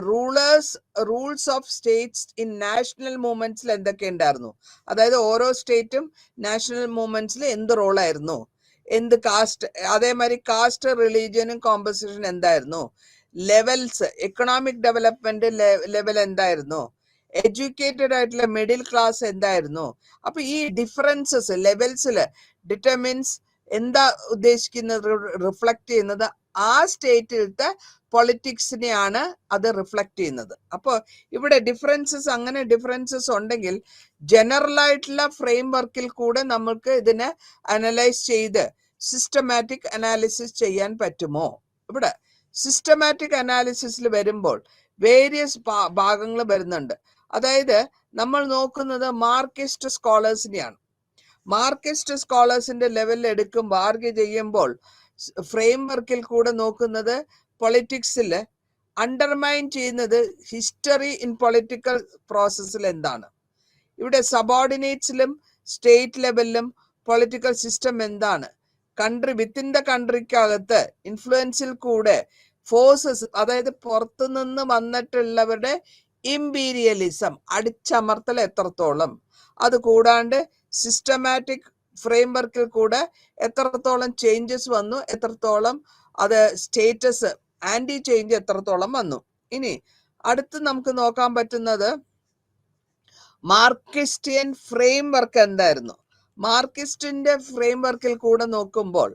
rules of states in national മൂവ്മെന്റ്സിൽ എന്തൊക്കെ ഉണ്ടായിരുന്നു, അതായത് ഓരോ സ്റ്റേറ്റും നാഷണൽ മൂവ്മെന്റ്സിൽ എന്ത് റോളായിരുന്നു, എന്ത് കാസ്റ്റ്, അതേമാതിരി കാസ്റ്റ്, റിലീജിയനും കോമ്പസിഷൻ എന്തായിരുന്നു, ലെവൽസ്, എക്കണോമിക് ഡെവലപ്മെന്റ് ലെവൽ എന്തായിരുന്നു, എഡ്യൂക്കേറ്റഡ് ആയിട്ടുള്ള മിഡിൽ ക്ലാസ് എന്തായിരുന്നു. അപ്പൊ ഈ ഡിഫറൻസസ് ലെവൽസിൽ ഡിറ്റർമിൻസ് എന്താ ഉദ്ദേശിക്കുന്നത്, റിഫ്ലക്ട് ചെയ്യുന്നത് ആ സ്റ്റേറ്റിലത്തെ പൊളിറ്റിക്സിനെയാണ് അത് റിഫ്ലക്ട് ചെയ്യുന്നത്. അപ്പോൾ ഇവിടെ ഡിഫറൻസസ്, അങ്ങനെ ഡിഫറൻസസ് ഉണ്ടെങ്കിൽ ജനറൽ ആയിട്ടുള്ള ഫ്രെയിം വർക്കിൽ കൂടെ നമ്മൾക്ക് ഇതിനെ അനലൈസ് ചെയ്ത് സിസ്റ്റമാറ്റിക് അനാലിസിസ് ചെയ്യാൻ പറ്റുമോ? ഇവിടെ സിസ്റ്റമാറ്റിക് അനാലിസിസിൽ വരുമ്പോൾ വേരിയസ് ഭാഗങ്ങൾ വരുന്നുണ്ട്. അതായത് നമ്മൾ നോക്കുന്നത് മാർക്സിസ്റ്റ് സ്കോളേഴ്സിനെയാണ്. മാർക്സിസ്റ്റ് സ്കോളേഴ്സിന്റെ ലെവലിൽ എടുക്കുമ്പോൾ ആർഗ്യ ചെയ്യുമ്പോൾ ഫ്രെയിം വർക്കിൽ കൂടെ നോക്കുന്നത് പൊളിറ്റിക്സിൽ അണ്ടർമൈൻ ചെയ്യുന്നത് ഹിസ്റ്ററി ഇൻ പൊളിറ്റിക്കൽ പ്രോസസ്സിൽ എന്താണ്, ഇവിടെ സബോർഡിനേറ്റ്സിലും സ്റ്റേറ്റ് ലെവലിലും പൊളിറ്റിക്കൽ സിസ്റ്റം എന്താണ്, കൺട്രി വിത്തിൻ ദ കൺട്രിക്കകത്ത് ഇൻഫ്ലുവൻസിൽ കൂടെ ഫോഴ്സസ്, അതായത് പുറത്തുനിന്ന് വന്നിട്ടുള്ളവരുടെ ഇമ്പീരിയലിസം അടിച്ചമർത്തൽ എത്രത്തോളം, അത് കൂടാണ്ട് സിസ്റ്റമാറ്റിക് ഫ്രെയിം വർക്കിൽ കൂടെ എത്രത്തോളം ചേഞ്ചസ് വന്നു, എത്രത്തോളം അത് സ്റ്റേറ്റസ് ആന്റി ചേഞ്ച് എത്രത്തോളം വന്നു. ഇനി അടുത്ത് നമുക്ക് നോക്കാൻ പറ്റുന്നത് മാർക്സിസ്റ്റിയൻ ഫ്രെയിം വർക്ക് എന്തായിരുന്നു. മാർക്സിസ്റ്റിന്റെ ഫ്രെയിം വർക്കിൽ കൂടെ നോക്കുമ്പോൾ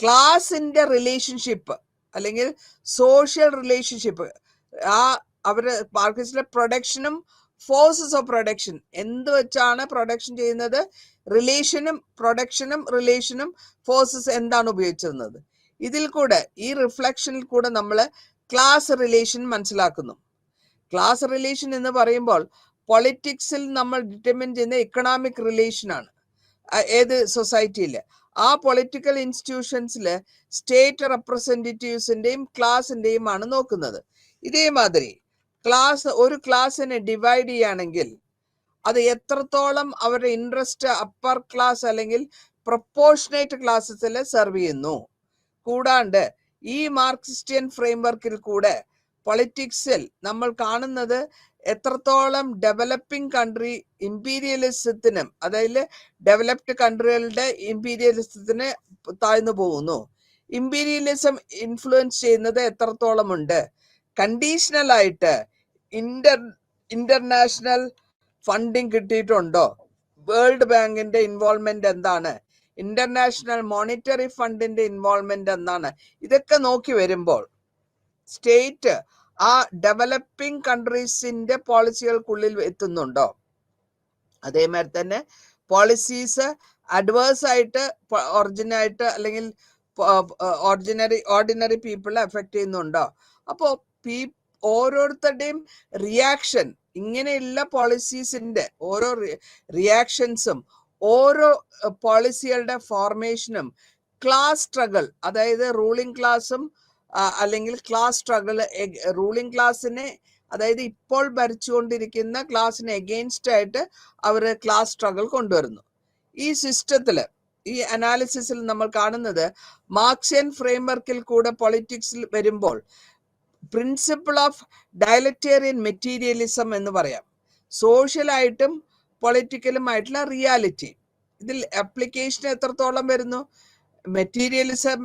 ക്ലാസിന്റെ റിലേഷൻഷിപ്പ് അല്ലെങ്കിൽ സോഷ്യൽ റിലേഷൻഷിപ്പ്, ആ അവര് മാർക്സിസ്റ്റിന്റെ പ്രൊഡക്ഷനും ഫോഴ്സസ് ഓഫ് പ്രൊഡക്ഷൻ എന്ത് വെച്ചാണ് പ്രൊഡക്ഷൻ ചെയ്യുന്നത്, റിലേഷനും പ്രൊഡക്ഷനും റിലേഷനും ഫോഴ്സസ് എന്താണ് ഉപയോഗിച്ചിരുന്നത്. ഇതിൽ കൂടെ ഈ റിഫ്ലക്ഷനിൽ കൂടെ നമ്മൾ ക്ലാസ് റിലേഷൻ മനസ്സിലാക്കുന്നു. ക്ലാസ് റിലേഷൻ എന്ന് പറയുമ്പോൾ പൊളിറ്റിക്സിൽ നമ്മൾ ഡിറ്റർമിൻ ചെയ്യുന്ന ഇക്കണോമിക് റിലേഷൻ ആണ്. ഏത് സൊസൈറ്റിയിൽ ആ പൊളിറ്റിക്കൽ ഇൻസ്റ്റിറ്റ്യൂഷൻസിൽ സ്റ്റേറ്റ് റെപ്രസെന്റേറ്റീവ്സിന്റെയും ക്ലാസിന്റെയും ആണ് നോക്കുന്നത്. ഇതേമാതിരി ഒരു ക്ലാസ്സിനെ ഡിവൈഡ് ചെയ്യുകയാണെങ്കിൽ അത് എത്രത്തോളം അവരുടെ ഇൻട്രസ്റ്റ് അപ്പർ ക്ലാസ് അല്ലെങ്കിൽ പ്രൊപ്പോർഷനേറ്റ് ക്ലാസ്സസിൽ സെർവ് ചെയ്യുന്നു. കൂടാണ്ട് ഈ മാർക്സിസ്റ്റിയൻ ഫ്രെയിം വർക്കിൽ കൂടെ പൊളിറ്റിക്സിൽ നമ്മൾ കാണുന്നത് എത്രത്തോളം ഡെവലപ്പിംഗ് കൺട്രി ഇമ്പീരിയലിസത്തിനും, അതായത് ഡെവലപ്ഡ് കൺട്രികളുടെ ഇമ്പീരിയലിസത്തിന് താഴ്ന്നു പോകുന്നു, ഇമ്പീരിയലിസം ഇൻഫ്ലുവൻസ് ചെയ്യുന്നത് എത്രത്തോളം ഉണ്ട്, കണ്ടീഷണൽ ആയിട്ട് ഇന്റർനാഷണൽ ഫണ്ടിങ് കിട്ടിയിട്ടുണ്ടോ, വേൾഡ് ബാങ്കിന്റെ ഇൻവോൾവ്മെന്റ് എന്താണ്, ഇന്റർനാഷണൽ മോണിറ്ററി ഫണ്ടിന്റെ ഇൻവോൾവ്മെന്റ് എന്താണ്, ഇതൊക്കെ നോക്കി വരുമ്പോൾ സ്റ്റേറ്റ് ആ ഡെവലപ്പിംഗ് കൺട്രീസിന്റെ പോളിസികൾക്കുള്ളിൽ എത്തുന്നുണ്ടോ, അതേമാതിരി തന്നെ പോളിസീസ് അഡ്വേഴ്സ് ആയിട്ട് ഒറിജിനായിട്ട് അല്ലെങ്കിൽ ഓർഡിനറി പീപ്പിളെ എഫക്ട് ചെയ്യുന്നുണ്ടോ. അപ്പോ ഓരോരുത്തരുടെയും റിയാക്ഷൻ, ഇങ്ങനെയുള്ള പോളിസീസിന്റെ ഓരോ റിയാക്ഷൻസും ഓരോ പോളിസികളുടെ ഫോർമേഷനും ക്ലാസ് സ്ട്രഗിൾ, അതായത് റൂളിംഗ് ക്ലാസും അല്ലെങ്കിൽ ക്ലാസ് സ്ട്രഗിൾ, റൂളിംഗ് ക്ലാസ്സിനെ അതായത് ഇപ്പോൾ ഭരിച്ചുകൊണ്ടിരിക്കുന്ന ക്ലാസ്സിന് എഗെയിൻസ്റ്റ് ആയിട്ട് അവർ ക്ലാസ് സ്ട്രഗിൾ കൊണ്ടുവരുന്നു. ഈ സിസ്റ്റത്തില് ഈ അനാലിസിസിൽ നമ്മൾ കാണുന്നത് മാർക്സിയൻ ഫ്രെയിംവർക്കിൽ കൂടെ പൊളിറ്റിക്സിൽ വരുമ്പോൾ പ്രിൻസിപ്പിൾ ഓഫ് ഡയലക്ടേറിയൻ മെറ്റീരിയലിസം എന്ന് പറയാം. സോഷ്യലായിട്ടും പൊളിറ്റിക്കലുമായിട്ടുള്ള റിയാലിറ്റി, ഇതിൽ അപ്ലിക്കേഷൻ എത്രത്തോളം വരുന്നു, മെറ്റീരിയലിസം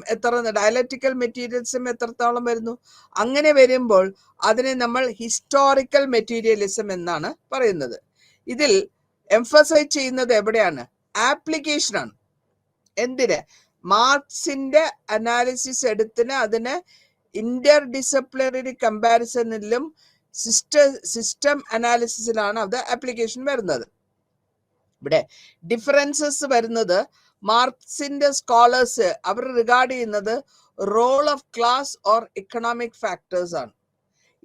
ഡയലക്റ്റിക്കൽ മെറ്റീരിയലിസം എത്രത്തോളം വരുന്നു. അങ്ങനെ വരുമ്പോൾ അതിനെ നമ്മൾ ഹിസ്റ്റോറിക്കൽ മെറ്റീരിയലിസം എന്നാണ് പറയുന്നത്. ഇതിൽ എംഫസൈസ് ചെയ്യുന്നത് എവിടെയാണ്, ആപ്ലിക്കേഷനാണ്. എന്തിന്, മാർക്സിന്റെ അനാലിസിസ് എടുത്തിന് അതിന് ഇന്റർ ഡിസിപ്ലിനറി കമ്പാരിസണിലും സിസ്റ്റം അനാലിസിസിലാണ് അത് ആപ്ലിക്കേഷൻ വരുന്നത്. ഇവിടെ ഡിഫറൻസസ് വരുന്നത് മാർക്സിന്റെ സ്കോളേഴ്സ് അവർ റിഗാർഡ് ചെയ്യുന്നത് role of class or economic factors ആണ്.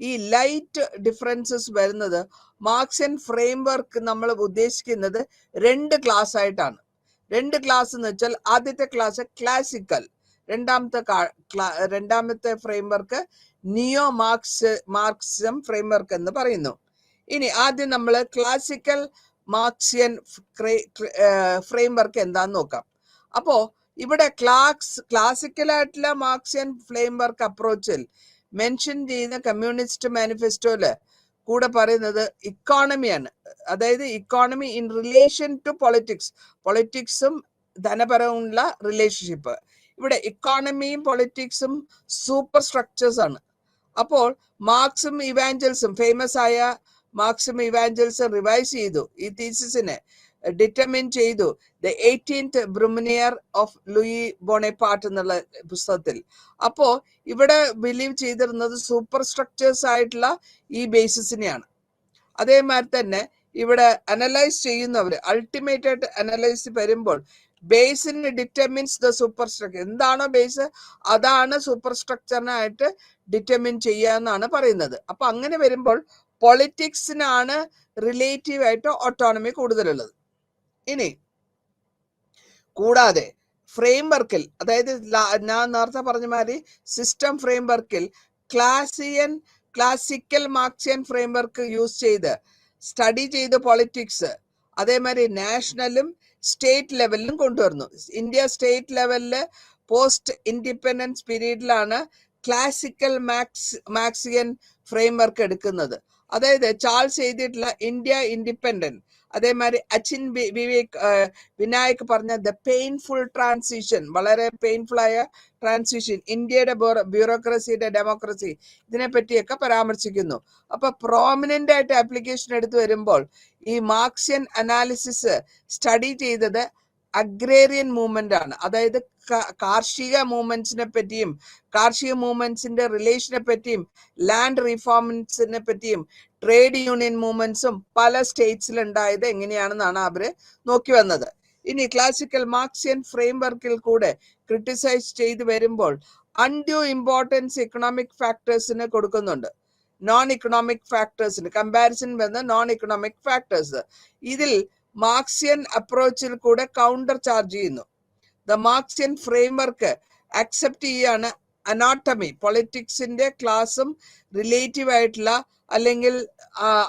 ഈ ലൈറ്റ് ഡിഫറൻസസ് വരുന്നത് മാർക്സിയൻ ഫ്രെയിംവർക്ക് നമ്മൾ ഉദ്ദേശിക്കുന്നത് രണ്ട് ക്ലാസ് ആയിട്ടാണ്. രണ്ട് ക്ലാസ് എന്ന് വെച്ചാൽ ആദ്യത്തെ ക്ലാസ് ക്ലാസിക്കൽ, രണ്ടാമത്തെ ഫ്രെയിംവർക്ക് നിയോ മാർക്സിസം ഫ്രെയിംവർക്ക് എന്ന് പറയുന്നു. ഇനി ആദ്യം നമ്മൾ ക്ലാസിക്കൽ മാർക്സിയൻ ഫ്രെയിംവർക്ക് എന്താന്ന് നോക്കാം. അപ്പോ ഇവിടെ ക്ലാസിക്കലായിട്ടുള്ള മാർക്സിയൻ ഫ്രെയിംവർക്ക് അപ്രോച്ചിൽ മെൻഷൻ ചെയ്യുന്ന കമ്മ്യൂണിസ്റ്റ് മാനിഫെസ്റ്റോയില് കൂടെ പറയുന്നത് ഇക്കോണമിയാണ്. അതായത് ഇക്കോണമി ഇൻ റിലേഷൻ ടു പൊളിറ്റിക്സും ധനപരമുള്ള റിലേഷൻഷിപ്പ്. ഇവിടെ ഇക്കോണമിയും പൊളിറ്റിക്സും സൂപ്പർ സ്ട്രക്ചേഴ്സ് ആണ്. അപ്പോൾ മാർക്സും ഇവാഞ്ചൽസും ഫേമസ് ആയ മാർക്സും ഇവാഞ്ചൽസും റിവൈസ് ചെയ്തു, ഈ തീസിസിനെ ഡിറ്റർമിൻ ചെയ്തു the 18th Brumaire of Louis Bonaparte എന്നുള്ള പുസ്തകത്തിൽ. അപ്പോ ഇവിടെ ബിലീവ് ചെയ്തിരുന്നത് സൂപ്പർ സ്ട്രക്ചേഴ്സ് ആയിട്ടുള്ള ഈ ബേസിസിനെയാണ്. അതേമാതിരി തന്നെ ഇവിടെ അനലൈസ് ചെയ്യുന്നവർ അൾട്ടിമേറ്റ് ആയിട്ട് അനലൈസ് വരുമ്പോൾ ബേസിന് ഡിറ്റർമിൻസ് ദ സൂപ്പർ സ്ട്രക്ചർ. എന്താണോ ബേസ് അതാണ് സൂപ്പർ സ്ട്രക്ചറിനായിട്ട് ഡിറ്റർമിൻ ചെയ്യുക എന്നാണ് പറയുന്നത്. അപ്പൊ അങ്ങനെ വരുമ്പോൾ പൊളിറ്റിക്സിനാണ് റിലേറ്റീവ് ആയിട്ട് ഓട്ടോണമി കൂടുതലുള്ളത്. ഇനി കൂടാതെ ഫ്രെയിം വർക്കിൽ, അതായത് ഞാൻ നേരത്തെ പറഞ്ഞ മാതിരി സിസ്റ്റം ഫ്രെയിം വർക്കിൽ classical Marxian framework use ചെയ്ത് സ്റ്റഡി ചെയ്ത് പൊളിറ്റിക്സ് അതേമാതിരി നാഷണലും സ്റ്റേറ്റ് ലെവലിലും കൊണ്ടുവരുന്നു. ഇന്ത്യ സ്റ്റേറ്റ് ലെവലില് പോസ്റ്റ് ഇൻഡിപെൻഡൻസ് പീരീഡിലാണ് ക്ലാസിക്കൽ മാർക്സിയൻ ഫ്രെയിം വർക്ക് എടുക്കുന്നത്. അതായത് ചാൾസ് എഴുതിയിട്ടുള്ള ഇന്ത്യ ഇൻഡിപെൻഡന്റ്, അതേമാതിരി അച്ചിൻ വിനായക് പറഞ്ഞ ദ പെയിൻഫുൾ ട്രാൻസിഷൻ, വളരെ പെയിൻഫുൾ ആയ ട്രാൻസിഷൻ, ഇന്ത്യയുടെ ബ്യൂറോക്രസിയുടെ ഡെമോക്രസി, ഇതിനെ പറ്റിയൊക്കെ പരാമർശിക്കുന്നു. അപ്പൊ പ്രോമിനന്റ് ആയിട്ട് ആപ്ലിക്കേഷൻ എടുത്തു വരുമ്പോൾ ഈ മാർക്സിയൻ അനാലിസിസ് സ്റ്റഡി ചെയ്തത് അഗ്രേറിയൻ മൂവ്മെന്റ് ആണ്. അതായത് കാർഷിക മൂവ്മെന്റ്സിനെ പറ്റിയും കാർഷിക മൂവ്മെന്റ്സിന്റെ റിലേഷനെ പറ്റിയും ലാൻഡ് റിഫോംസിനെ പറ്റിയും ട്രേഡ് യൂണിയൻ മൂവ്മെന്റ്സും പല സ്റ്റേറ്റ്സിൽ ഉണ്ടായത് എങ്ങനെയാണെന്നാണ് അവര് നോക്കി വന്നത്. ഇനി ക്ലാസിക്കൽ മാർക്സിയൻ ഫ്രെയിം വർക്കിൽ കൂടെ ക്രിട്ടിസൈസ് ചെയ്ത് വരുമ്പോൾ അൺഡ്യൂ ഇമ്പോർട്ടൻസ് ഇക്കണോമിക് ഫാക്ടേഴ്സിന് കൊടുക്കുന്നുണ്ട്. നോൺ ഇക്കണോമിക് ഫാക്ടേഴ്സിന് കമ്പാരിസൺ വന്ന നോൺ ഇക്കണോമിക് ഫാക്ടേഴ്സ് ഇതിൽ മാർക്സിയൻ അപ്രോച്ചിൽ കൂടെ കൗണ്ടർ ചാർജ് ചെയ്യുന്നു. The Marxian frame work accept ചെയ്യാണ് അനാട്ടമി, പൊളിറ്റിക്സിന്റെ ക്ലാസും റിലേറ്റീവ് ആയിട്ടുള്ള അല്ലെങ്കിൽ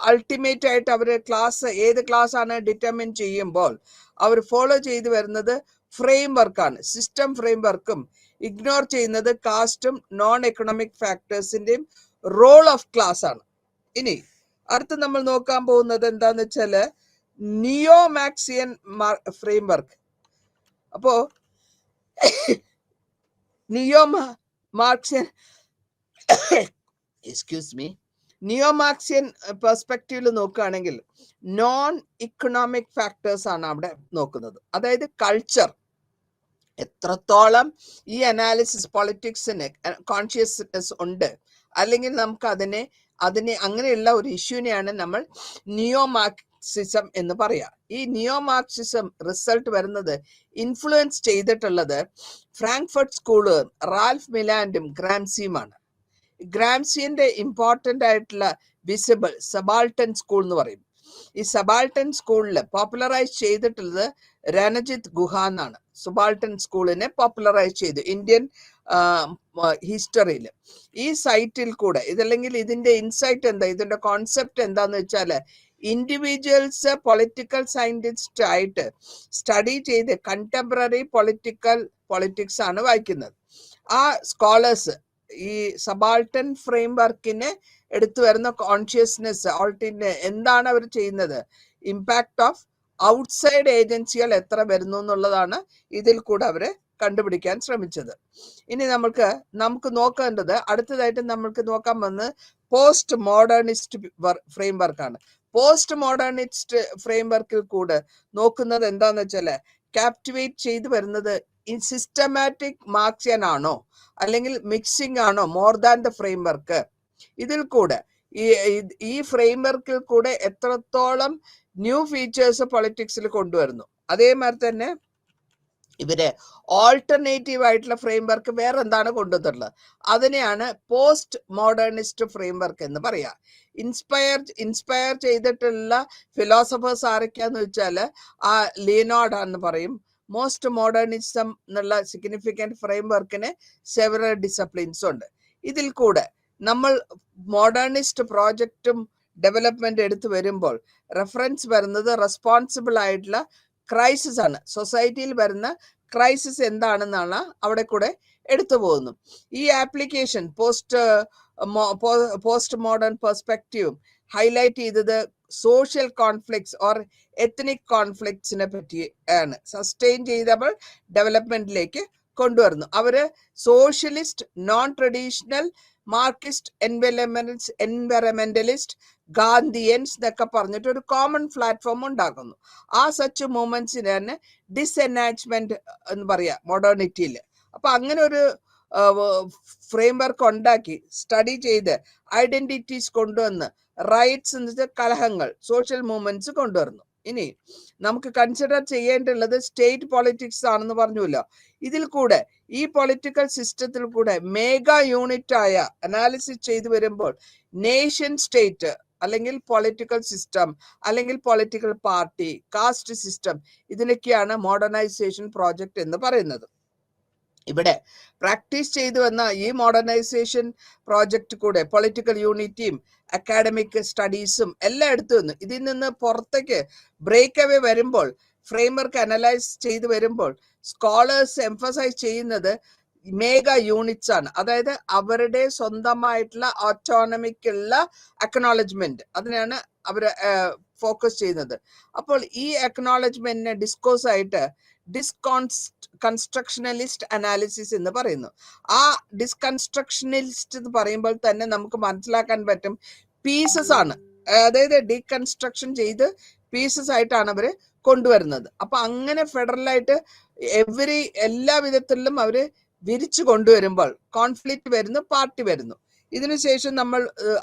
അൾട്ടിമേറ്റ് ആയിട്ട് അവർ ക്ലാസ് ഏത് ക്ലാസ് ആണ് ഡിറ്റർമിൻ ചെയ്യുമ്പോൾ അവർ ഫോളോ ചെയ്തു വരുന്നത് ഫ്രെയിം വർക്കാണ്. സിസ്റ്റം ഫ്രെയിം വർക്കും ഇഗ്നോർ ചെയ്യുന്നത് കാസ്റ്റും നോൺ എക്കണോമിക് ഫാക്ടേഴ്സിന്റെയും റോൾ ഓഫ് ക്ലാസ് ആണ്. ഇനി അടുത്ത് നമ്മൾ നോക്കാൻ പോകുന്നത് എന്താന്ന് വെച്ചാല് നിയോ മാർക്സിയൻ ഫ്രെയിം വർക്ക്. അപ്പോ നിയോ മാർക്സിയൻ നിയോ മാർക്സിയൻ പെർസ്പെക്റ്റീവിൽ നോക്കുകയാണെങ്കിൽ നോൺ ഇക്കണോമിക് ഫാക്ടേഴ്സ് ആണ് അവിടെ നോക്കുന്നത്. അതായത് കൾച്ചർ എത്രത്തോളം ഈ അനാലിസിസ് പൊളിറ്റിക്സിന് കോൺഷ്യസ്നെസ് ഉണ്ട്, അല്ലെങ്കിൽ നമുക്ക് അതിനെ അങ്ങനെയുള്ള ഒരു ഇഷ്യൂനെയാണ് നമ്മൾ നിയോ മാർക്സിസം എന്ന് പറയാം. ഈ നിയോ മാർക്സിസം റിസൾട്ട് വരുന്നത് ഇൻഫ്ലുവൻസ് ചെയ്തിട്ടുള്ളത് ഫ്രാങ്ക്ഫർട്ട് സ്കൂള്, റാൽഫ് മിലാൻഡും ഗ്രാംസിയുമാണ്. ഗ്രാംസിന്റെ ഇമ്പോർട്ടന്റ് ആയിട്ടുള്ള വിസിബിൾ സബാൾട്ടൻ സ്കൂൾ എന്ന് പറയും. ഈ സബാൾട്ടൻ സ്കൂളിൽ പോപ്പുലറൈസ് ചെയ്തിട്ടുള്ളത് രണജിത് ഗുഹ എന്നാണ്. സബാൾട്ടൻ സ്കൂളിനെ പോപ്പുലറൈസ് ചെയ്തു ഇന്ത്യൻ ഹിസ്റ്ററിയിൽ. ഈ സൈറ്റിൽ കൂടെ ഇതല്ലെങ്കിൽ ഇതിന്റെ ഇൻസൈറ്റ് എന്താ, ഇതിന്റെ കോൺസെപ്റ്റ് എന്താന്ന് വെച്ചാല് ഇൻഡിവിജ്വൽസ് പൊളിറ്റിക്കൽ സയന്റിസ്റ്റ് ആയിട്ട് സ്റ്റഡി ചെയ്ത് കണ്ടംപററി പൊളിറ്റിക്സ് ആണ് വായിക്കുന്നത്. ആ സ്കോളേഴ്സ് ഈ സബാൾട്ടൻ ഫ്രെയിം വർക്കിനെ എടുത്തു വരുന്ന കോൺഷ്യസ്നെസ് എന്താണ് അവർ ചെയ്യുന്നത്, ഇമ്പാക്ട് ഓഫ് ഔട്ട്സൈഡ് ഏജൻസികൾ എത്ര വരുന്നു എന്നുള്ളതാണ് ഇതിൽ കൂടെ അവര് കണ്ടുപിടിക്കാൻ ശ്രമിച്ചത്. ഇനി നമുക്ക് നോക്കേണ്ടത് അടുത്തതായിട്ട് നമ്മൾക്ക് നോക്കാൻ വന്ന് പോസ്റ്റ് മോഡേണിസ്റ്റ് ഫ്രെയിം വർക്കാണ്. പോസ്റ്റ് മോഡേണിസ്റ്റ് ഫ്രെയിം വർക്കിൽ കൂടെ നോക്കുന്നത് എന്താന്ന് വെച്ചാല് ക്യാപ്റ്റിവേറ്റ് ചെയ്തു വരുന്നത് സിസ്റ്റമാറ്റിക് മാർക്സിയൻ ആണോ അല്ലെങ്കിൽ മിക്സിംഗ് ആണോ more than the frame work. ഇതിൽ കൂടെ ഈ ഫ്രെയിം വർക്കിൽ കൂടെ എത്രത്തോളം ന്യൂ ഫീച്ചേഴ്സ് പൊളിറ്റിക്സിൽ കൊണ്ടുവരുന്നു. അതേമാതിരി തന്നെ ഇവര് ഓൾട്ടർനേറ്റീവ് ആയിട്ടുള്ള ഫ്രെയിം വർക്ക് വേറെ എന്താണ് കൊണ്ടുവന്നിട്ടുള്ളത്, അതിനെയാണ് പോസ്റ്റ് മോഡേണിസ്റ്റ് ഫ്രെയിം വർക്ക് എന്ന് പറയാ. ഇൻസ്പയർ ചെയ്തിട്ടുള്ള ഫിലോസഫേഴ്സ് ആരൊക്കെയാന്ന് വെച്ചാല് ലിയോനാർഡ് എന്ന് പറയും. മോസ്റ്റ് മോഡേണിസം എന്നുള്ള സിഗ്നിഫിക്കന്റ് ഫ്രെയിം വർക്കിന് സെവറൽ ഡിസിപ്ലിൻസ് ഉണ്ട്. ഇതിൽ കൂടെ നമ്മൾ മോഡേണിസ്റ്റ് പ്രോജക്റ്റും ഡെവലപ്മെന്റ് എടുത്തു വരുമ്പോൾ റെഫറൻസ് വരുന്നത് റെസ്പോൺസിബിൾ ആയിട്ടുള്ള ക്രൈസിസ് ആണ്. സൊസൈറ്റിയിൽ വരുന്ന ക്രൈസിസ് എന്താണെന്നാണ് അവിടെ കൂടെ എടുത്തു പോകുന്നു. ഈ ആപ്ലിക്കേഷൻ പോസ്റ്റ് മോഡേൺ പെർസ്പെക്റ്റീവും ഹൈലൈറ്റ് ചെയ്തത് സോഷ്യൽ കോൺഫ്ലിക്ട്സ് ഓർ എത്നിക് കോൺഫ്ലിക്ട്സിനെ പറ്റി ആണ്. സസ്റ്റെയിൻ ചെയ്തബിൾ ഡെവലപ്മെന്റിലേക്ക് കൊണ്ടുവരുന്നു. അവര് socialist non traditional Marxist, environmentalist, ഗാന്ധിയൻസ് എന്നൊക്കെ പറഞ്ഞിട്ട് ഒരു കോമൺ പ്ലാറ്റ്ഫോം ഉണ്ടാക്കുന്നു. ആ സച്ച് മൂവ്മെന്റ്സിനാണ് ഡിസ്എനാച്ച്മെന്റ് എന്ന് പറയാ മോഡേണിറ്റിയിൽ. അപ്പൊ അങ്ങനെ ഒരു ഫ്രെയിംവർക്ക് ഉണ്ടാക്കി സ്റ്റഡി ചെയ്ത് ഐഡന്റിറ്റീസ് കൊണ്ടുവന്ന് റൈറ്റ്സ് എന്ന് വെച്ചാൽ കലഹങ്ങൾ, സോഷ്യൽ മൂവ്മെന്റ്സ് കൊണ്ടുവരുന്നു. ഇനി നമുക്ക് കൺസിഡർ ചെയ്യേണ്ടുള്ളത് സ്റ്റേറ്റ് പൊളിറ്റിക്സ് ആണെന്ന് പറഞ്ഞല്ലോ. ഇതിൽ കൂടെ ഈ പൊളിറ്റിക്കൽ സിസ്റ്റത്തിൽ കൂടെ മേഗാ യൂണിറ്റ് ആയ അനാലിസിസ് ചെയ്തു വരുമ്പോൾ നേഷൻ സ്റ്റേറ്റ് അല്ലെങ്കിൽ പൊളിറ്റിക്കൽ സിസ്റ്റം അല്ലെങ്കിൽ പൊളിറ്റിക്കൽ പാർട്ടി, കാസ്റ്റ് സിസ്റ്റം, ഇതിനൊക്കെയാണ് മോഡേണൈസേഷൻ പ്രോജക്റ്റ് എന്ന് പറയുന്നത്. ഇവിടെ പ്രാക്ടീസ് ചെയ്തു വന്ന ഈ മോഡേണൈസേഷൻ പ്രോജക്റ്റ് കൂടെ പൊളിറ്റിക്കൽ യൂണിറ്റിയും അക്കാഡമിക് സ്റ്റഡീസും എല്ലാം എടുത്തു വന്നു. ഇതിൽ നിന്ന് പുറത്തേക്ക് ബ്രേക്ക് അവേ വരുമ്പോൾ, ഫ്രെയിംവർക്ക് അനലൈസ് ചെയ്തു വരുമ്പോൾ സ്കോളേഴ്സ് എംഫസൈസ് ചെയ്യുന്നത് മേഗാ യൂണിറ്റ്സ് ആണ്. അതായത് അവരുടെ സ്വന്തമായിട്ടുള്ള ഓട്ടോണമിക് ഉള്ള അക്നോളജ്മെന്റ്, അതിനാണ് അവർ ഫോക്കസ് ചെയ്യുന്നത്. അപ്പോൾ ഈ അക്നോളജ്മെന്റിനെ ഡിസ്കോസ് ആയിട്ട് ഡിസ്കൺസ്ട്രക്ഷണലിസ്റ്റ് അനാലിസിസ് എന്ന് പറയുന്നു. ആ ഡിസ്കൺസ്ട്രക്ഷണലിസ്റ്റ് എന്ന് പറയുമ്പോൾ തന്നെ നമുക്ക് മനസ്സിലാക്കാൻ പറ്റും പീസസ് ആണ്. അതായത് ഡീകൺസ്ട്രക്ഷൻ ചെയ്ത് പീസസ് ആയിട്ടാണ് അവര് കൊണ്ടുവരുന്നത്. അപ്പൊ അങ്ങനെ ഫെഡറലായിട്ട് എല്ലാ വിധത്തിലും അവര് വിരിച്ചു കൊണ്ടുവരുമ്പോൾ കോൺഫ്ലിക്റ്റ് വരുന്നു, പാർട്ടി വരുന്നു. ഇതിനുശേഷം നമ്മൾ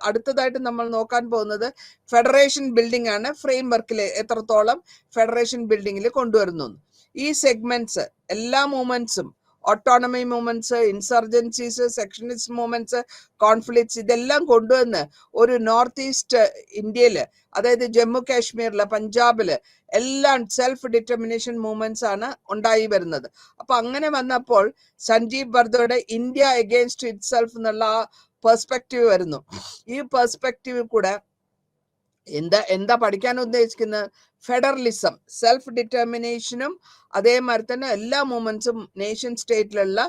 അടുത്തതായിട്ട് നമ്മൾ നോക്കാൻ പോകുന്നത് ഫെഡറേഷൻ ബിൽഡിംഗ് ആണ്. ഫ്രെയിംവർക്കിൽ എത്രത്തോളം ഫെഡറേഷൻ ബിൽഡിങ്ങിൽ കൊണ്ടുവരുന്നു. ഈ സെഗ്മെന്റ്സ്, എല്ലാ മൂവ്മെന്റ്സും, ഓട്ടോണമി മൂവ്മെന്റ്സ്, ഇൻസർജൻസീസ്, സെക്ഷനിസ്റ്റ് മൂവ്മെന്റ്സ്, കോൺഫ്ലിക്ട്സ്, ഇതെല്ലാം കൊണ്ടുവന്ന് ഒരു നോർത്ത് ഈസ്റ്റ് ഇന്ത്യയില്, അതായത് ജമ്മു കാശ്മീരില്, പഞ്ചാബില് എല്ലാം സെൽഫ് ഡിറ്റർമിനേഷൻ മൂവ്മെന്റ്സ് ആണ് ഉണ്ടായി വരുന്നത്. അപ്പൊ അങ്ങനെ വന്നപ്പോൾ സഞ്ജീവ് ബർദയുടെ ഇന്ത്യ അഗെയിൻസ്റ്റ് ഇറ്റ് സെൽഫ് എന്നുള്ള ആ പെർസ്പെക്റ്റീവ് വരുന്നു. ഈ പെർസ്പെക്റ്റീവ് കൂടെ എന്താ പഠിക്കാൻ ഉദ്ദേശിക്കുന്നത്? ഫെഡറലിസം, സെൽഫ് ഡിറ്റർമിനേഷനും അതേമാതിരി തന്നെ എല്ലാ മൂവ്മെന്റ്സും നേഷൻ സ്റ്റേറ്റിലുള്ള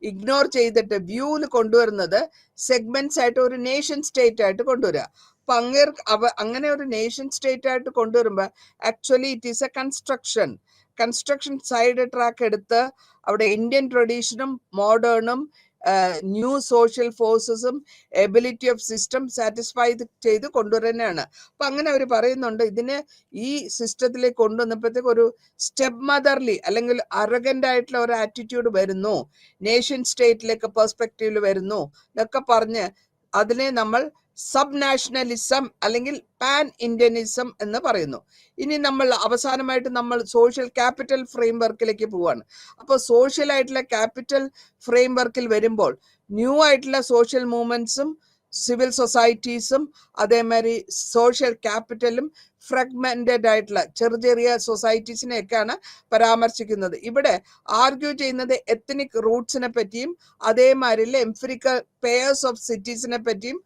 ഇഗ്നോർ ചെയ്തിട്ട് വ്യൂവിൽ കൊണ്ടുവരുന്നത് സെഗ്മെന്റ്സ് ആയിട്ട് ഒരു നേഷൻ സ്റ്റേറ്റ് ആയിട്ട് കൊണ്ടുവരിക. അപ്പൊ അങ്ങനെ ഒരു നേഷൻ സ്റ്റേറ്റ് ആയിട്ട് കൊണ്ടുവരുമ്പോൾ actually it is a construction side track എടുത്ത് അവിടെ ഇന്ത്യൻ ട്രഡീഷനും മോഡേണും ന്യൂ സോഷ്യൽ ഫോഴ്സസും എബിലിറ്റി ഓഫ് സിസ്റ്റം സാറ്റിസ്ഫൈ ചെയ്ത് കൊണ്ടുവരുന്നതാണ്. അപ്പൊ അങ്ങനെ അവർ പറയുന്നുണ്ട്, ഇതിനെ ഈ സിസ്റ്റത്തിലേക്ക് കൊണ്ടുവന്നപ്പോഴത്തേക്ക് ഒരു സ്റ്റെപ്പ് മദർലി അല്ലെങ്കിൽ അറഗന്റ് ആയിട്ടുള്ള ഒരു ആറ്റിറ്റ്യൂഡ് വരുന്നു, നേഷൻ സ്റ്റേറ്റിലേക്ക് പെർസ്പെക്റ്റീവിൽ വരുന്നു എന്നൊക്കെ പറഞ്ഞ് അതിനെ നമ്മൾ സബ് നാഷണലിസം അല്ലെങ്കിൽ പാൻ ഇന്ത്യനിസം എന്ന് പറയുന്നു. ഇനി നമ്മൾ അവസാനമായിട്ട് നമ്മൾ സോഷ്യൽ ക്യാപിറ്റൽ ഫ്രെയിംവർക്കിലേക്ക് പോവാണ്. അപ്പോൾ സോഷ്യൽ ആയിട്ടുള്ള ക്യാപിറ്റൽ ഫ്രെയിംവർക്കിൽ വരുമ്പോൾ ന്യൂ ആയിട്ടുള്ള സോഷ്യൽ മൂവ്മെന്റ്സും സിവിൽ സൊസൈറ്റീസും അതേമാതിരി സോഷ്യൽ ക്യാപിറ്റലും ഫ്രാഗ്മെന്റഡ് ആയിട്ടുള്ള ചെറിയ സൊസൈറ്റീസിനെയൊക്കെയാണ് പരാമർശിക്കുന്നത്. ഇവിടെ ആർഗ്യൂ ചെയ്യുന്നത് എത്നിക് റൂട്ട്സിനെ പറ്റിയും അതേമാതിരി എംഫിറിക്കൽ പെയർസ് ഓഫ് സിറ്റീസിനെ പറ്റിയും